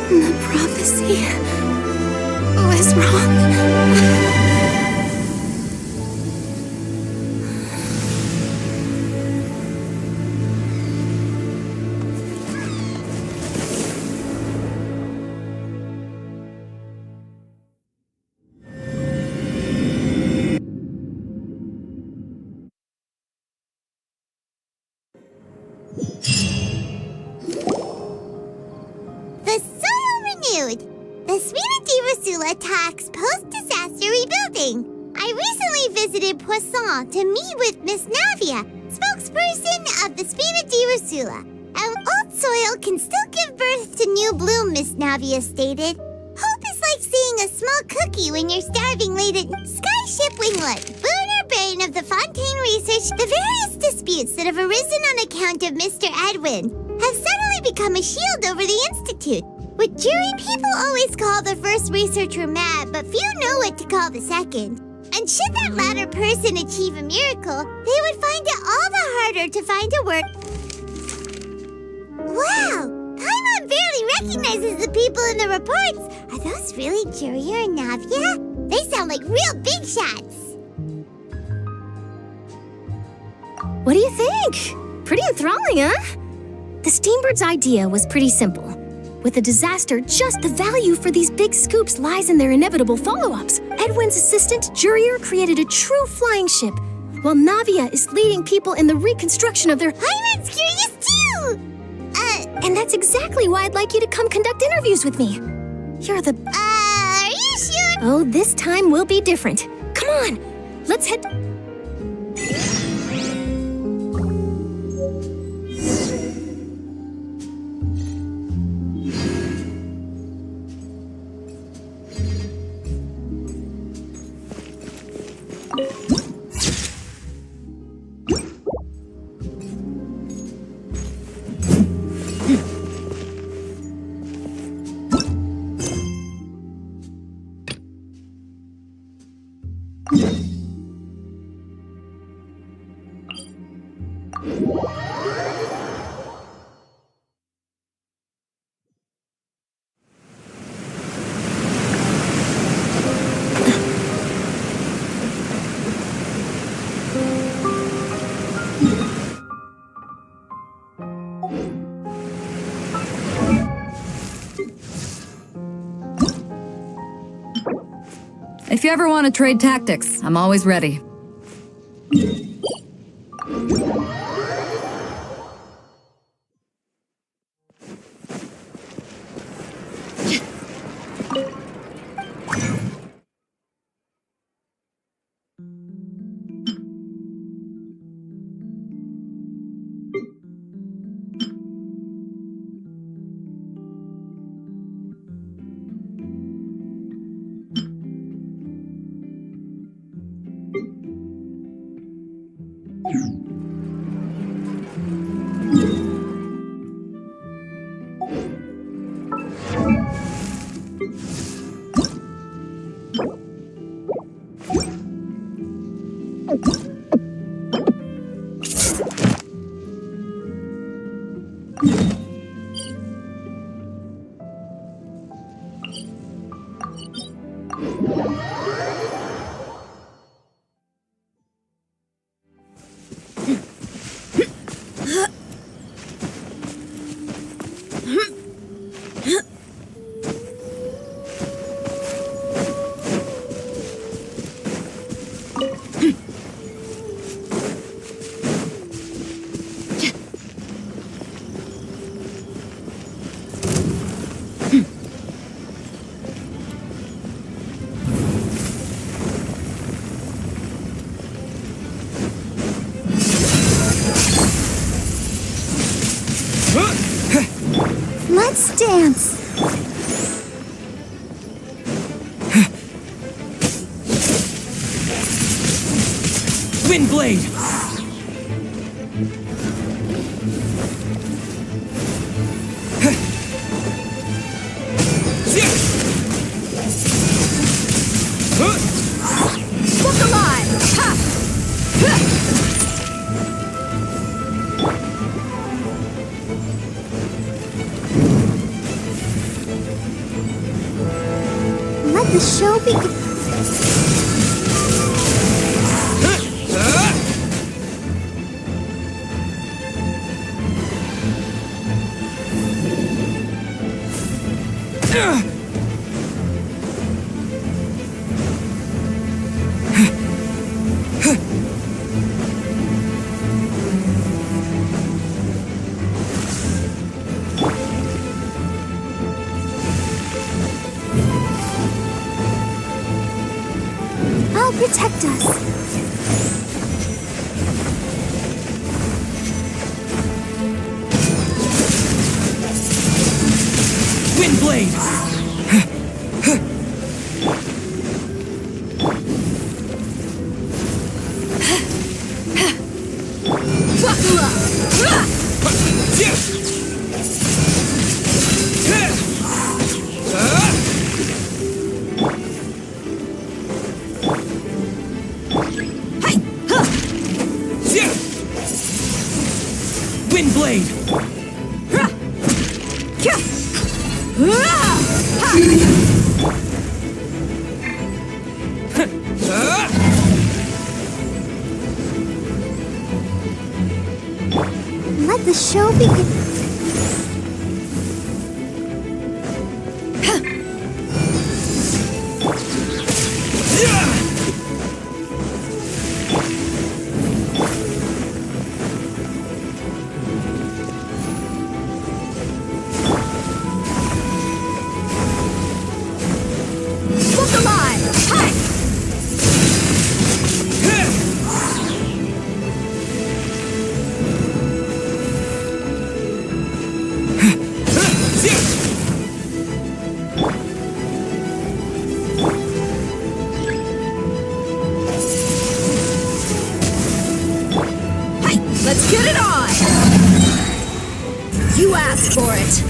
The prophecy was wrong. The soil renewed. The Spina di Rosula talks post-disaster rebuilding. I recently visited Poisson to meet with Miss Navia, spokesperson of the Spina di Rosula. And old soil can still give birth to new bloom, Miss Navia stated. Hope is like seeing a small cookie when you're starving late at Skyship Winglet, lunar brain of the Fontaine research. The various disputes that have arisen on account of Mr. Edwin have suddenly become a shield over the Institute. With jury, people always call the first researcher mad, but few know what to call the second. And should that latter person achieve a miracle, they would find it all the harder to find a work. Wow! Paimon barely recognizes the people in the reports. Are those really Jurier and Navia? They sound like real big shots. What do you think? Pretty enthralling, huh? The Steambird's idea was pretty simple. With a disaster, just the value for these big scoops lies in their inevitable follow-ups. Edwin's assistant, Jurier, created a true flying ship, while Navia is leading people in the reconstruction of their... Paimon's curious too! And that's exactly why I'd like you to come conduct interviews with me. You're the... Are you sure? Oh, this time will be different. Come on, let's head... If you ever want to trade tactics, I'm always ready. Let's dance. Windblade! Focalor! Ha! Let the show begin. I'll protect us. Windblade! Windblade! Let the show begin. Let's get it on! You asked for it.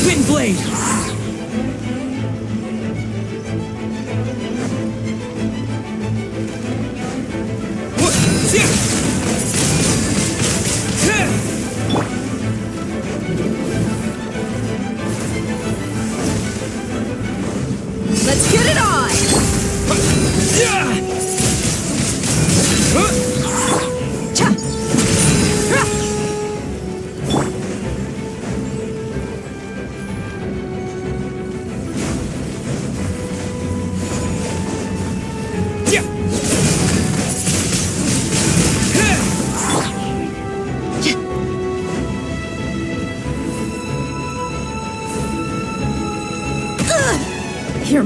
Windblade! Let's get it on!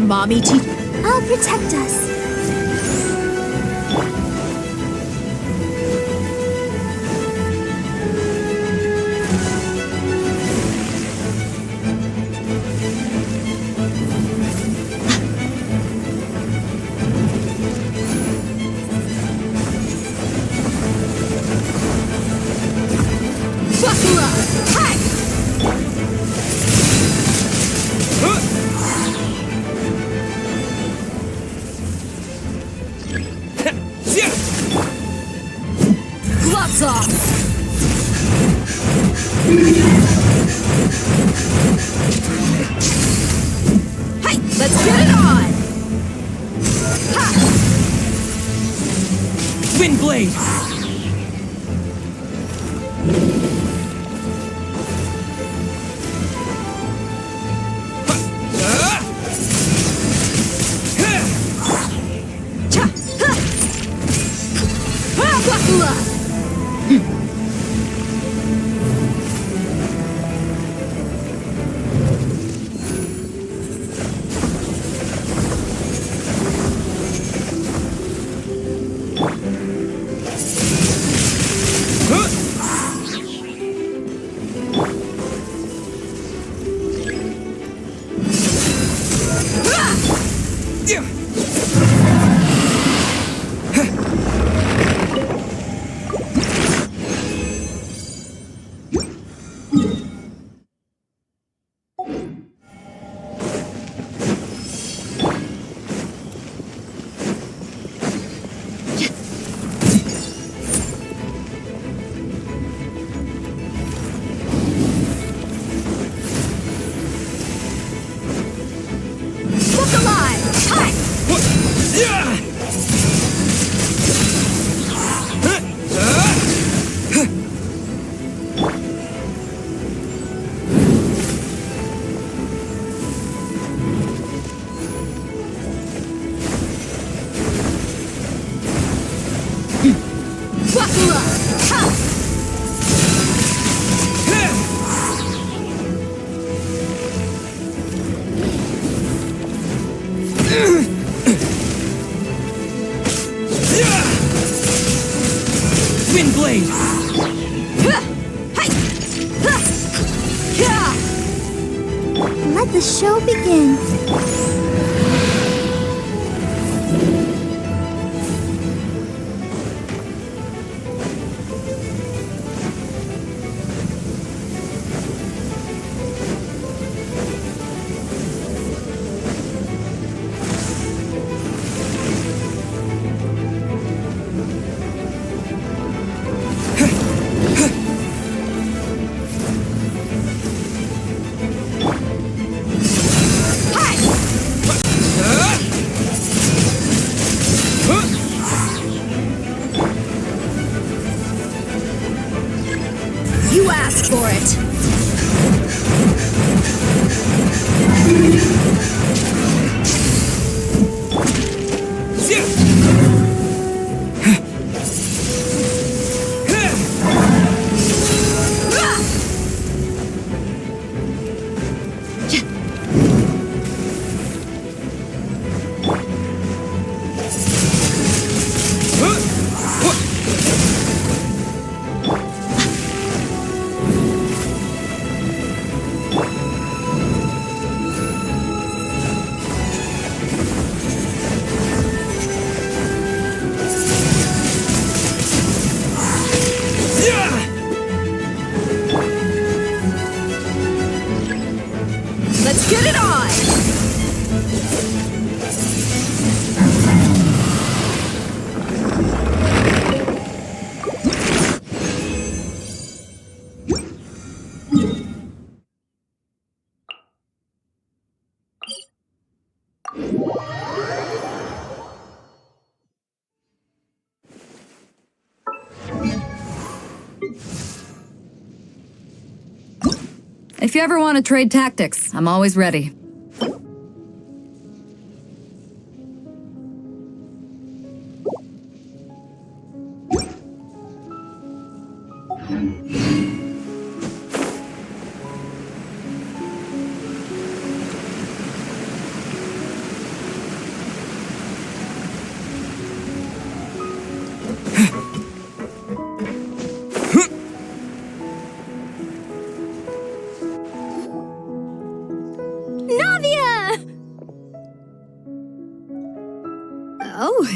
mommy teacher. I'll protect us. Gloves off! Hey, let's get it on! Ha! Wind blade! Wind blade! Let the show begin. You asked for it. Let's get it on! If you ever want to trade tactics, I'm always ready.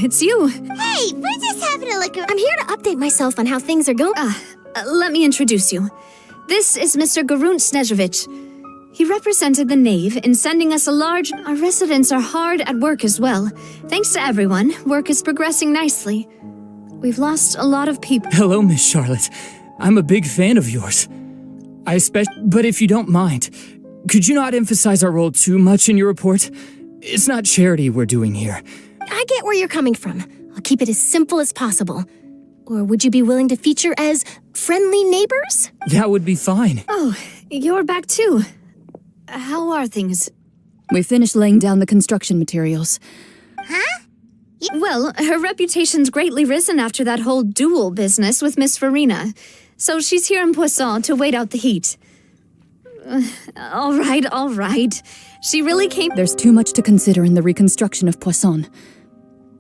it's you. Hey, we're just having a look around. I'm here to update myself on how things are going. Let me introduce you. This is Mr. Garunt Snezhevich. He represented the Knave in sending us a large... Our residents are hard at work as well. Thanks to everyone, work is progressing nicely. We've lost a lot of people. Hello, Miss Charlotte. I'm a big fan of yours. But if you don't mind, could you not emphasize our role too much in your report? It's not charity we're doing here. I get where you're coming from. I'll keep it as simple as possible. Or would you be willing to feature as friendly neighbors? That would be fine. Oh, you're back too. How are things? We finished laying down the construction materials. Huh? Well, her reputation's greatly risen after that whole duel business with Miss Farina. So she's here in Poisson to wait out the heat. All right. She really came... There's too much to consider in the reconstruction of Poisson.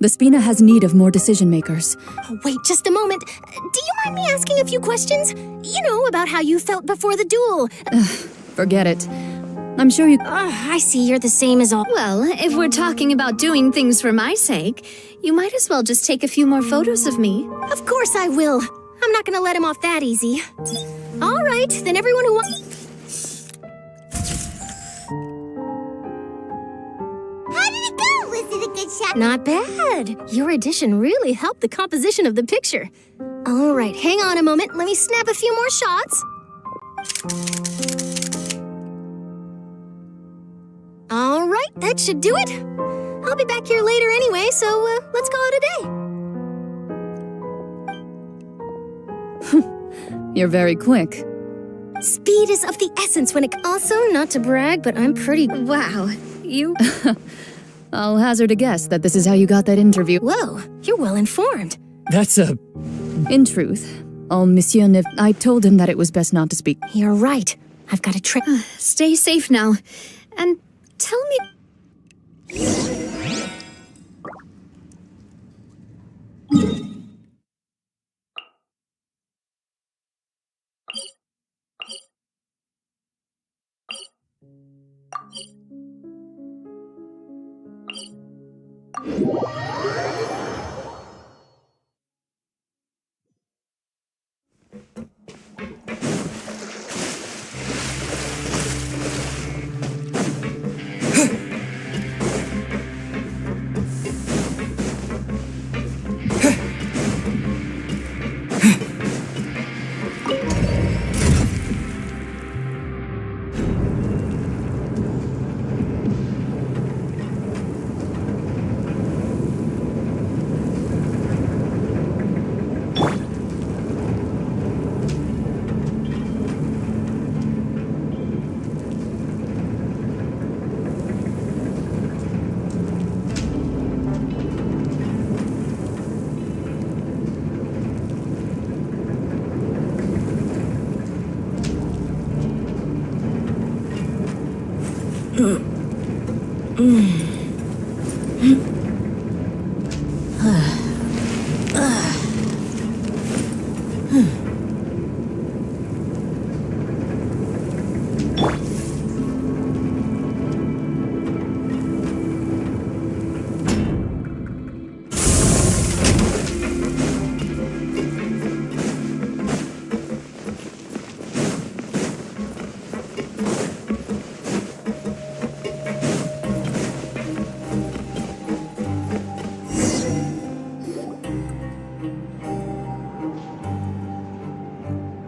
The Spina has need of more decision-makers. Oh, wait just a moment. Do you mind me asking a few questions? You know, about how you felt before the duel. Forget it. I'm sure you... I see you're the same as all... Well, if we're talking about doing things for my sake, you might as well just take a few more photos of me. Of course I will. I'm not gonna let him off that easy. All right, then everyone who wants... How did it go? Was it a good shot? Not bad. Your addition really helped the composition of the picture. All right, hang on a moment. Let me snap a few more shots. All right, that should do it. I'll be back here later anyway, so let's call it a day. You're very quick. Speed is of the essence when it... Also, not to brag, but I'm pretty... Wow, you... I'll hazard a guess that this is how you got that interview. Whoa, you're well informed. That's a... In truth, Monsieur Nev... I told him that it was best not to speak. You're right. I've got to trick... Stay safe now. And tell me...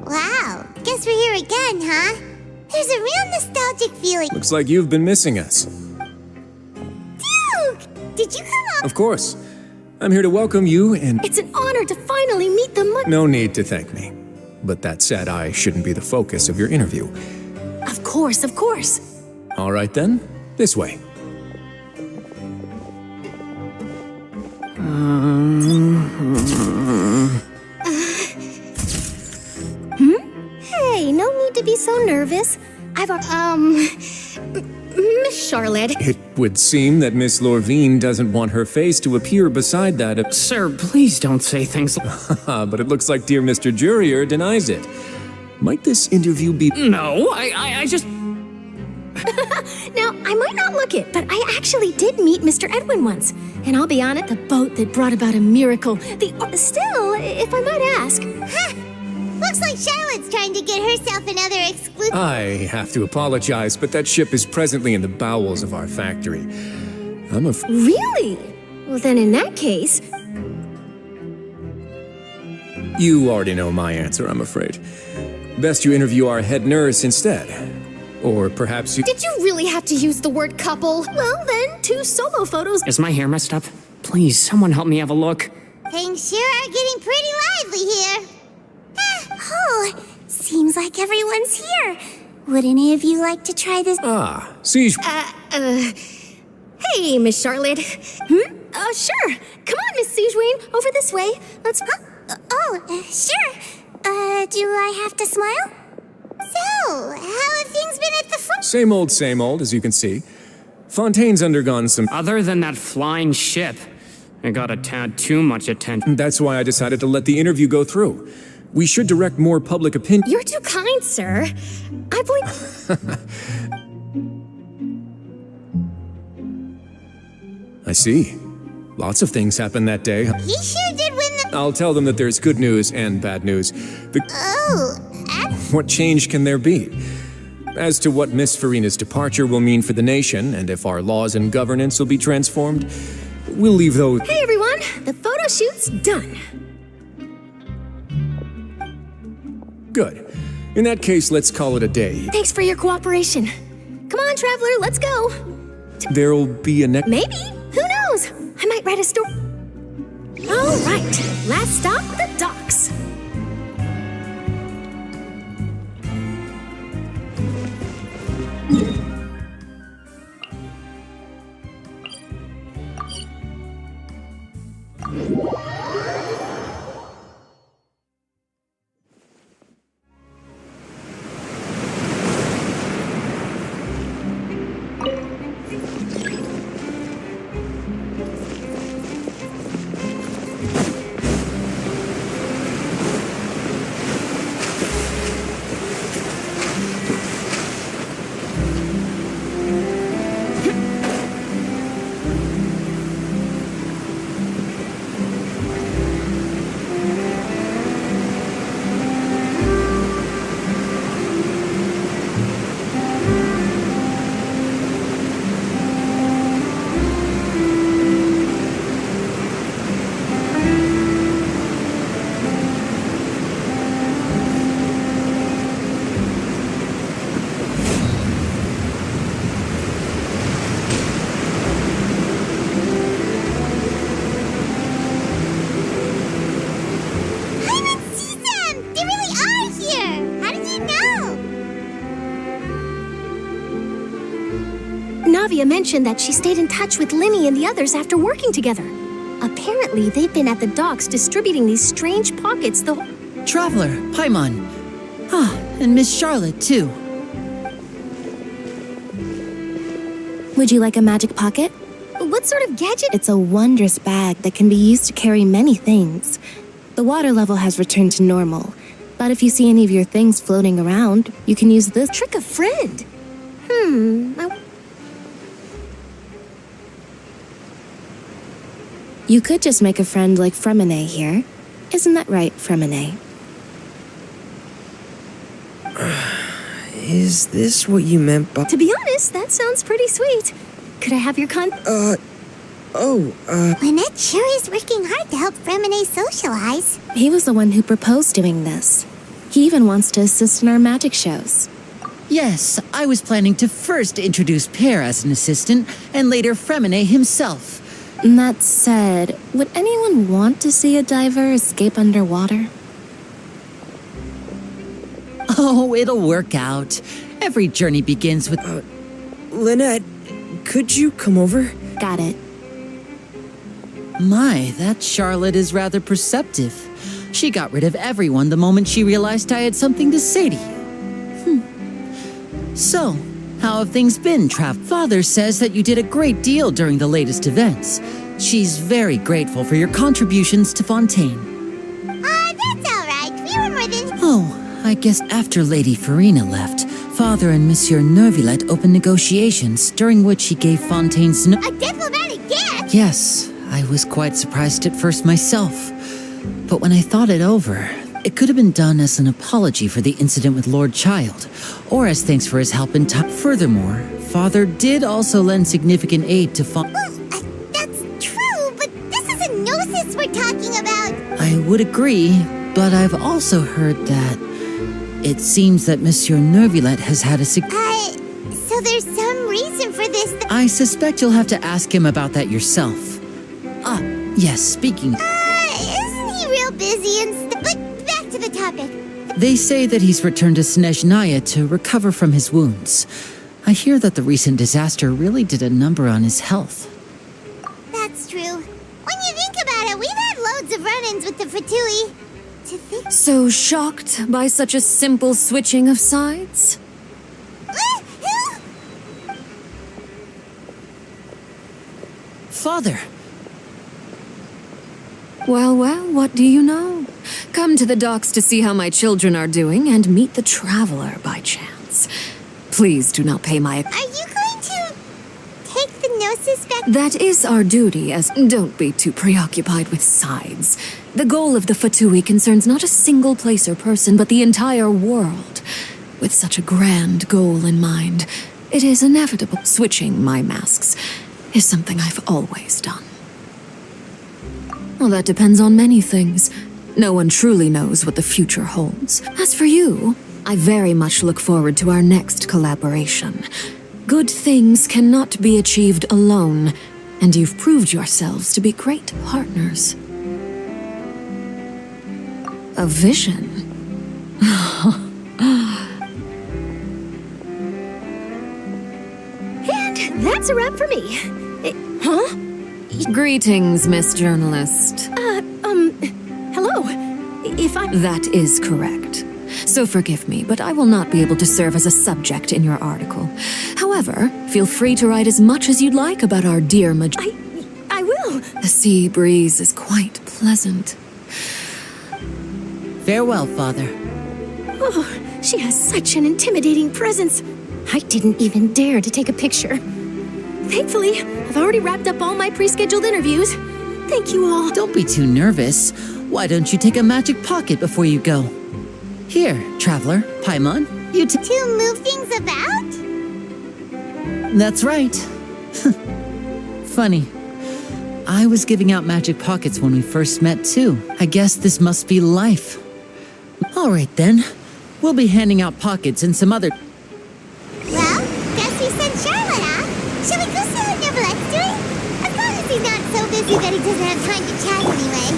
Wow, guess we're here again, huh? There's a real nostalgic feeling. Looks like you've been missing us. Duke! Did you come up? Of course. I'm here to welcome you and... It's an honor to finally meet the No need to thank me. But that said, I shouldn't be the focus of your interview. Of course. All right then, this way. Hey, no need to be so nervous. Miss Charlotte. It would seem that Miss Lorvine doesn't want her face to appear beside that of... Sir, please don't say things But it looks like dear Mr. Jurier denies it. Might this interview be... No, I just... Now, I might not look pocket, but I actually did meet Mr. Edwin once. And I'll be honest, the boat that brought about a miracle. Still, if I might ask. Huh. Looks like Charlotte's trying to get herself another exclusive. I have to apologize, but that ship is presently in the bowels of our factory. Really? Well, then in that case... You already know my answer, I'm afraid. Best you interview our head nurse instead. Or perhaps you... Did you really have to use the word couple? Well, then, 2 solo photos... Is my hair messed up? Please, someone help me have a look. Things sure are getting pretty lively here. Oh, seems like everyone's here. Would any of you like to try this? Siege... Hey, Miss Charlotte. Sure. Come on, Miss Siegewayne. Over this way. Let's... Sure. Do I have to smile? So, how have things been at the front? Same old, as you can see. Fontaine's undergone some... Other than that flying ship, it got a tad too much attention. That's why I decided to let the interview go through. We should direct more public opinion... You're too kind, sir. I believe... I see. Lots of things happened that day. He sure did win the... I'll tell them that there's good news and bad news. What change can there be? As to what Miss Farina's departure will mean for the nation, and if our laws and governance will be transformed, we'll leave those... Hey, everyone. The photo shoot's done. Good. In that case, let's call it a day. Thanks for your cooperation. Come on, Traveler, let's go. There'll be a next... Maybe. Who knows? I might write a story. All right. Last stop, the docks. Navia mentioned that she stayed in touch with Linny and the others after working together. Apparently, they've been at the docks distributing these strange pockets the... Traveler, Paimon. And Miss Charlotte, too. Would you like a magic pocket? What sort of gadget? It's a wondrous bag that can be used to carry many things. The water level has returned to normal, but if you see any of your things floating around, you can use this. Trick a friend. You could just make a friend like Fremine here. Isn't that right, Fremine? Is this what you meant by... To be honest, that sounds pretty sweet. Could I have your Lynette sure is working hard to help Fremine socialize. He was the one who proposed doing this. He even wants to assist in our magic shows. Yes, I was planning to first introduce Pear as an assistant, and later Fremine himself. That said, would anyone want to see a diver escape underwater? Oh, it'll work out. Every journey begins with... Lynette, could you come over? Got it. My, that Charlotte is rather perceptive. She got rid of everyone the moment she realized I had something to say to you. So, how have things been, Trav? Father says that you did a great deal during the latest events. She's very grateful for your contributions to Fontaine. That's all right. We were more than... Oh, I guess after Lady Farina left, Father and Monsieur Nervillet opened negotiations, during which he gave Fontaine's A diplomatic gift? Yes, I was quite surprised at first myself. But when I thought it over, it could have been done as an apology for the incident with Lord Child, or as thanks for his help in time. Furthermore, Father did also lend significant aid to That's true, but this is a gnosis we're talking about. I would agree, but I've also heard that it seems that Monsieur Nervillet has had a So there's some reason for this. I suspect you'll have to ask him about that yourself. Ah, yes, speaking. Isn't he real busy and stuff? But back to the topic. They say that he's returned to Snezhnaya to recover from his wounds. I hear that the recent disaster really did a number on his health. That's true. When you think about it, we've had loads of run-ins with the Fatui. So shocked by such a simple switching of sides? Father! Well, what do you know? Come to the docks to see how my children are doing and meet the traveler by chance. Please do not pay my... Are you going to take the gnosis back? That is our duty, as don't be too preoccupied with sides. The goal of the Fatui concerns not a single place or person, but the entire world. With such a grand goal in mind, it is inevitable. Switching my masks is something I've always done. Well, that depends on many things. No one truly knows what the future holds. As for you, I very much look forward to our next collaboration. Good things cannot be achieved alone, and you've proved yourselves to be great partners. A vision? And that's a wrap for me. Huh? Greetings, Miss Journalist. Hello. If I... That is correct. So forgive me, but I will not be able to serve as a subject in your article. However, feel free to write as much as you'd like about our dear I will. The sea breeze is quite pleasant. Farewell, Father. Oh, she has such an intimidating presence. I didn't even dare to take a picture. Thankfully, I've already wrapped up all my pre-scheduled interviews. Thank you all. Don't be too nervous. Why don't you take a magic pocket before you go? Here, traveler, Paimon, you To move things about? That's right. Funny. I was giving out magic pockets when we first met, too. I guess this must be life. All right, then. We'll be handing out pockets and some other... Well, guess we sent Charlotte, huh? Shall we go see how Nervillet's doing? As long as he's not so busy that he doesn't have time to chat anyway.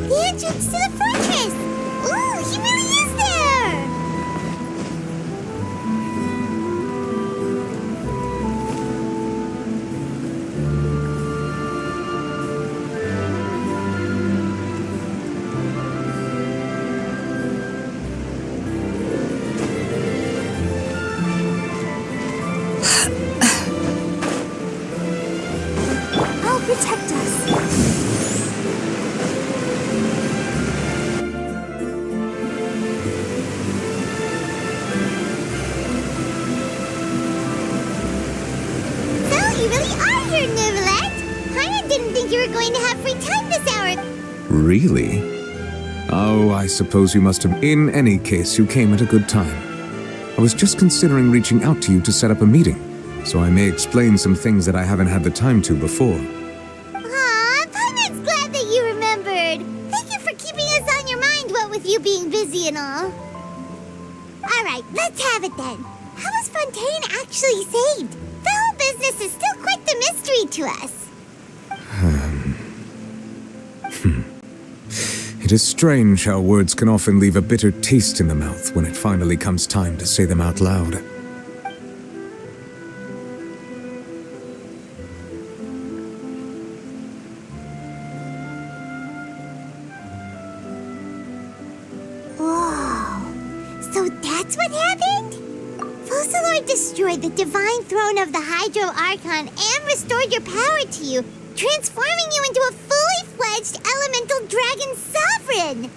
The entrance to the fortress! Ooh, he really is there! I'll protect us. So, you really are here, Nervillet. Paimon didn't think you were going to have free time this hour. Really? Oh, I suppose you must have... In any case, you came at a good time. I was just considering reaching out to you to set up a meeting, so I may explain some things that I haven't had the time to before. Aw, Paimon's glad that you remembered. Thank you for keeping us on your mind, what with you being busy and all. Alright, let's have it then. How was Fontaine actually saved? The whole business is still quite the mystery to us. It is strange how words can often leave a bitter taste in the mouth when it finally comes time to say them out loud. Whoa. So that's what happened? Focalor destroyed the divine throne of the Hydro Archon and restored your power to you, transforming you into a fully fledged elemental dragon sovereign.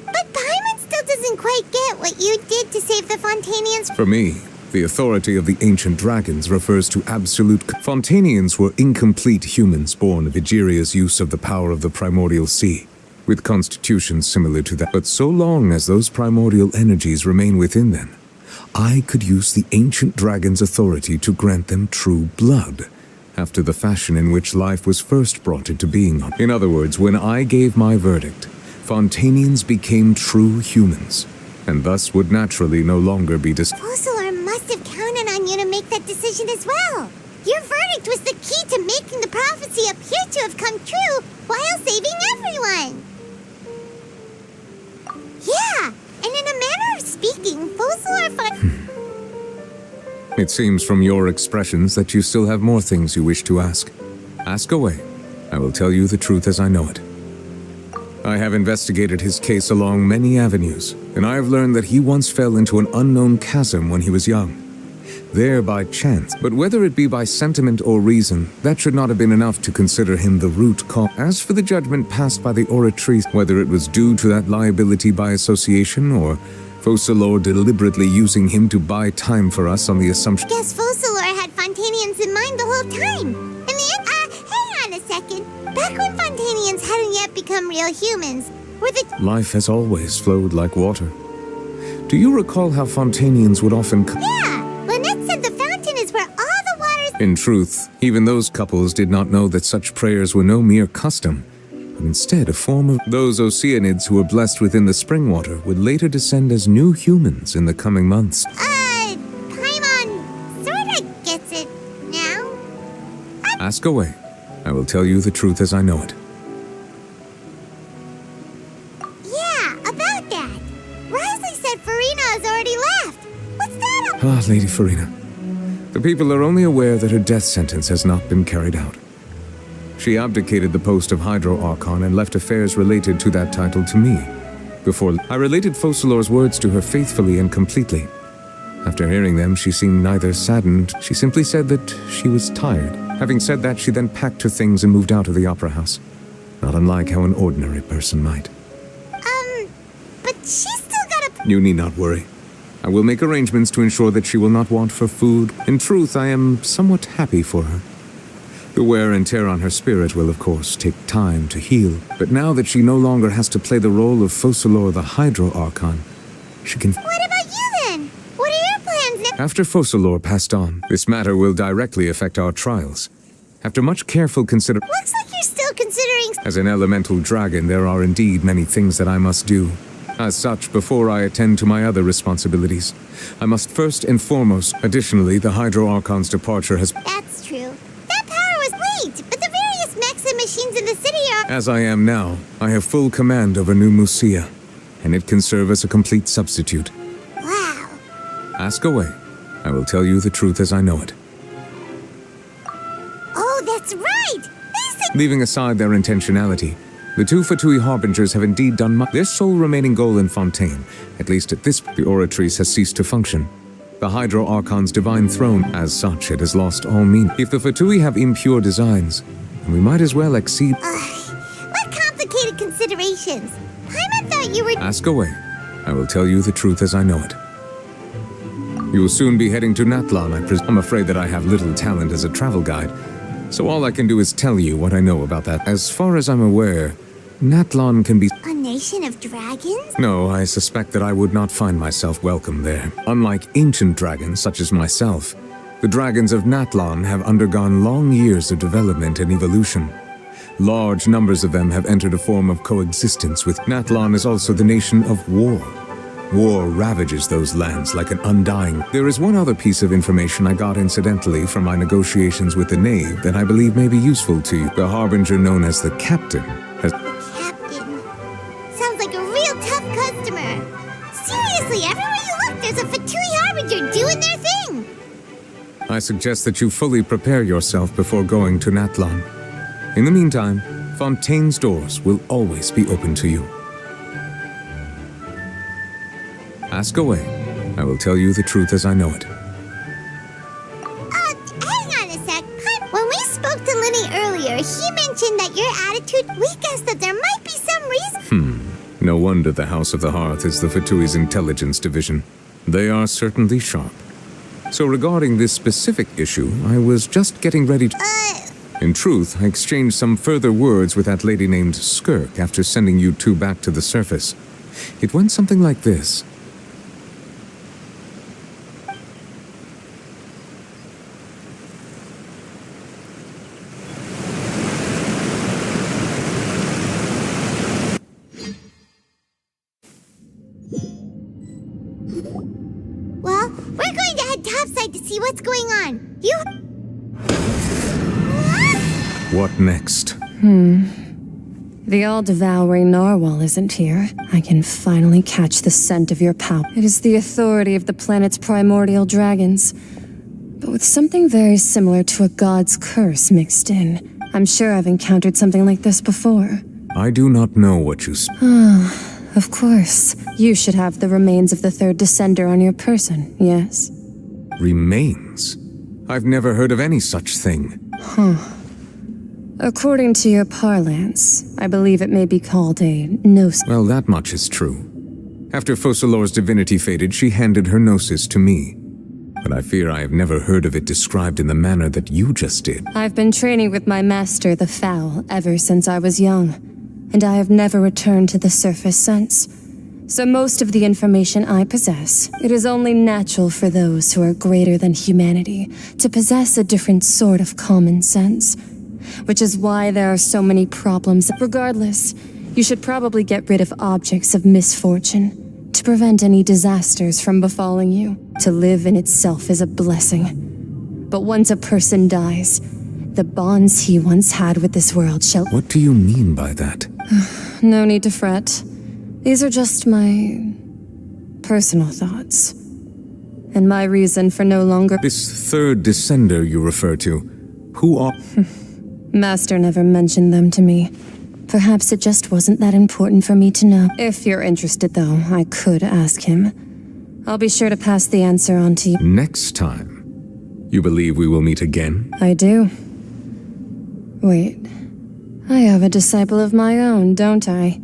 But Paimon still doesn't quite get what you did to save the Fontainians. For me, the authority of the ancient dragons refers to absolute. Fontainians were incomplete humans born of Egeria's use of the power of the primordial sea, with constitutions similar to that. But so long as those primordial energies remain within them, I could use the ancient dragon's authority to grant them true blood, after the fashion in which life was first brought into being. In other words, when I gave my verdict, Fontainians became true humans, and thus would naturally no longer be Focalor must have counted on you to make that decision as well. Your verdict was the key to making the prophecy appear to have come true while saving everyone. Yeah, and in a manner of speaking, Focalor It seems from your expressions that you still have more things you wish to ask. Ask away. I will tell you the truth as I know it. I have investigated his case along many avenues, and I have learned that he once fell into an unknown chasm when he was young. There by chance, but whether it be by sentiment or reason, that should not have been enough to consider him the root cause. As for the judgment passed by the Oratrice, whether it was due to that liability by association, or Focalor deliberately using him to buy time for us on the assumption— Guess Focalor had Fontainians in mind the whole time. In the end, hang on a second. Back when Fontainians hadn't yet become real humans, were the— Life has always flowed like water. Do you recall how Fontainians would often— Yeah! Lynette said the fountain is where all the waters— In truth, even those couples did not know that such prayers were no mere custom, but instead a form of— Those Oceanids who were blessed within the spring water would later descend as new humans in the coming months. Paimon sorta gets it now. Ask away. I will tell you the truth as I know it. Yeah, about that. Risley said Farina has already left. What's that Ah, Lady Farina. The people are only aware that her death sentence has not been carried out. She abdicated the post of Hydro Archon and left affairs related to that title to me. Before I related Focalor's words to her faithfully and completely. After hearing them, she seemed neither saddened. She simply said that she was tired. Having said that, she then packed her things and moved out of the opera house. Not unlike how an ordinary person might. But she's still got a— You need not worry. I will make arrangements to ensure that she will not want for food. In truth, I am somewhat happy for her. The wear and tear on her spirit will, of course, take time to heal. But now that she no longer has to play the role of Focalor the Hydro Archon, she can— What about you then? What are your plans now? After Focalor passed on, this matter will directly affect our trials. After much careful consideration— Looks like you're still considering— As an elemental dragon, there are indeed many things that I must do. As such, before I attend to my other responsibilities, I must first and foremost— Additionally, the Hydro Archon's departure has— That's true. That power was great, but the various Maxim machines in the city are— As I am now, I have full command over New Musia, and it can serve as a complete substitute. Wow. Ask away. I will tell you the truth as I know it. Oh, that's right! Leaving aside their intentionality, the two Fatui Harbingers have indeed done much. Their sole remaining goal in Fontain, at least at this, the Oratrice has ceased to function. The Hydro Archon's divine throne, as such, it has lost all meaning. If the Fatui have impure designs, then we might as well exceed— What complicated considerations? Paimon thought you were— Ask away. I will tell you the truth as I know it. You will soon be heading to Natlan, I presume. I'm afraid that I have little talent as a travel guide, so all I can do is tell you what I know about that. As far as I'm aware, Natlan can be— A nation of dragons? No, I suspect that I would not find myself welcome there. Unlike ancient dragons such as myself, the dragons of Natlan have undergone long years of development and evolution. Large numbers of them have entered a form of coexistence with— Natlan is also the nation of war. War ravages those lands like an undying. There is one other piece of information I got incidentally from my negotiations with the Knave that I believe may be useful to you. The Harbinger known as the Captain has... Captain. Sounds like a real tough customer. Seriously, everywhere you look, there's a Fatui Harbinger doing their thing. I suggest that you fully prepare yourself before going to Natlan. In the meantime, Fontaine's doors will always be open to you. Ask away. I will tell you the truth as I know it. Hang on a sec. When we spoke to Lenny earlier, he mentioned that your attitude, we guessed that there might be some reason. No wonder the House of the Hearth is the Fatui's intelligence division. They are certainly sharp. So regarding this specific issue, I was just getting ready to... In truth, I exchanged some further words with that lady named Skirk after sending you two back to the surface. It went something like this. Well, we're going to head topside to see what's going on. You... What next? The all-devouring narwhal isn't here. I can finally catch the scent of your power. It is the authority of the planet's primordial dragons, but with something very similar to a god's curse mixed in. I'm sure I've encountered something like this before. I do not know what you... Of course. You should have the remains of the third descender on your person, yes? Remains? I've never heard of any such thing. According to your parlance, I believe it may be called a gnosis. Well, that much is true. After Focalor's divinity faded, she handed her gnosis to me. But I fear I have never heard of it described in the manner that you just did. I've been training with my master, the Fowl, ever since I was young, and I have never returned to the surface since. So most of the information I possess, it is only natural for those who are greater than humanity to possess a different sort of common sense. Which is why there are so many problems. Regardless, you should probably get rid of objects of misfortune to prevent any disasters from befalling you. To live in itself is a blessing. But once a person dies, the bonds he once had with this world shall... What do you mean by that? No need to fret. These are just my personal thoughts. And my reason for no longer... This third descender you refer to, who are... Master never mentioned them to me. Perhaps it just wasn't that important for me to know. If you're interested, though, I could ask him. I'll be sure to pass the answer on to you. Next time? You believe we will meet again? I do. Wait. I have a disciple of my own, don't I?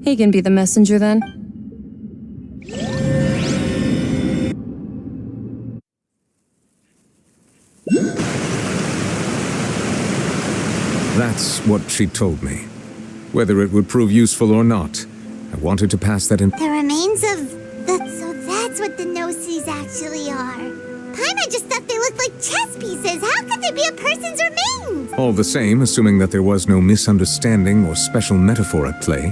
He can be the messenger then. That's what she told me. Whether it would prove useful or not, I wanted to pass that in. The remains of... So that's what the gnosis actually are. Paimon just thought they looked like chess pieces. How could they be a person's remains? All the same, assuming that there was no misunderstanding or special metaphor at play,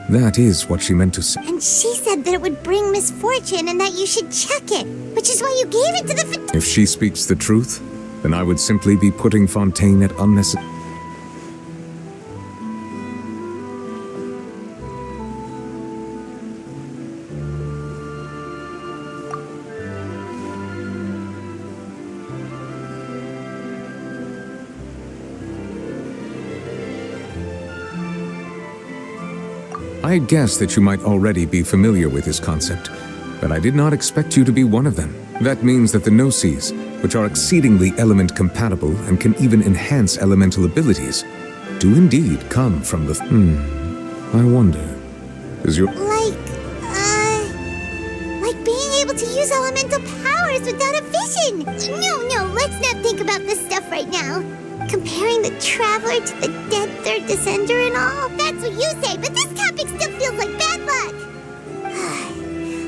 that is what she meant to say. And she said that it would bring misfortune and that you should check it, which is why you gave it to the... If she speaks the truth, then I would simply be putting Fontaine at unnecessary... I guessed that you might already be familiar with this concept, but I did not expect you to be one of them. That means that the gnosis, which are exceedingly element compatible and can even enhance elemental abilities, do indeed come from the... I wonder, does your... Like being able to use elemental powers without a vision. No, let's not think about this stuff right now. Comparing the Traveler to the dead third descender and all, that's what you say, but this topic still feels like bad luck.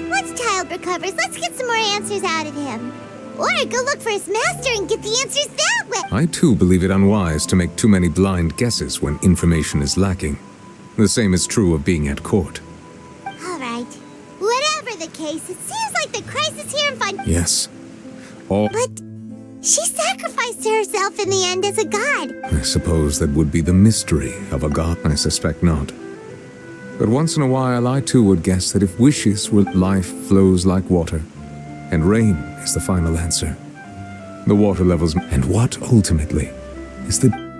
Once Child recovers, let's get some more answers out of him. Or go look for his master and get the answers that way. I too believe it unwise to make too many blind guesses when information is lacking. The same is true of being at court. All right. Whatever. Whatever the case, it seems like the crisis here in Fontain. Yes. All. But she sacrificed herself in the end as a god. I suppose that would be the mystery of a god. I suspect not. But once in a while, I too would guess that if wishes were, life flows like water, and rain is the final answer. The water levels, and what ultimately is the.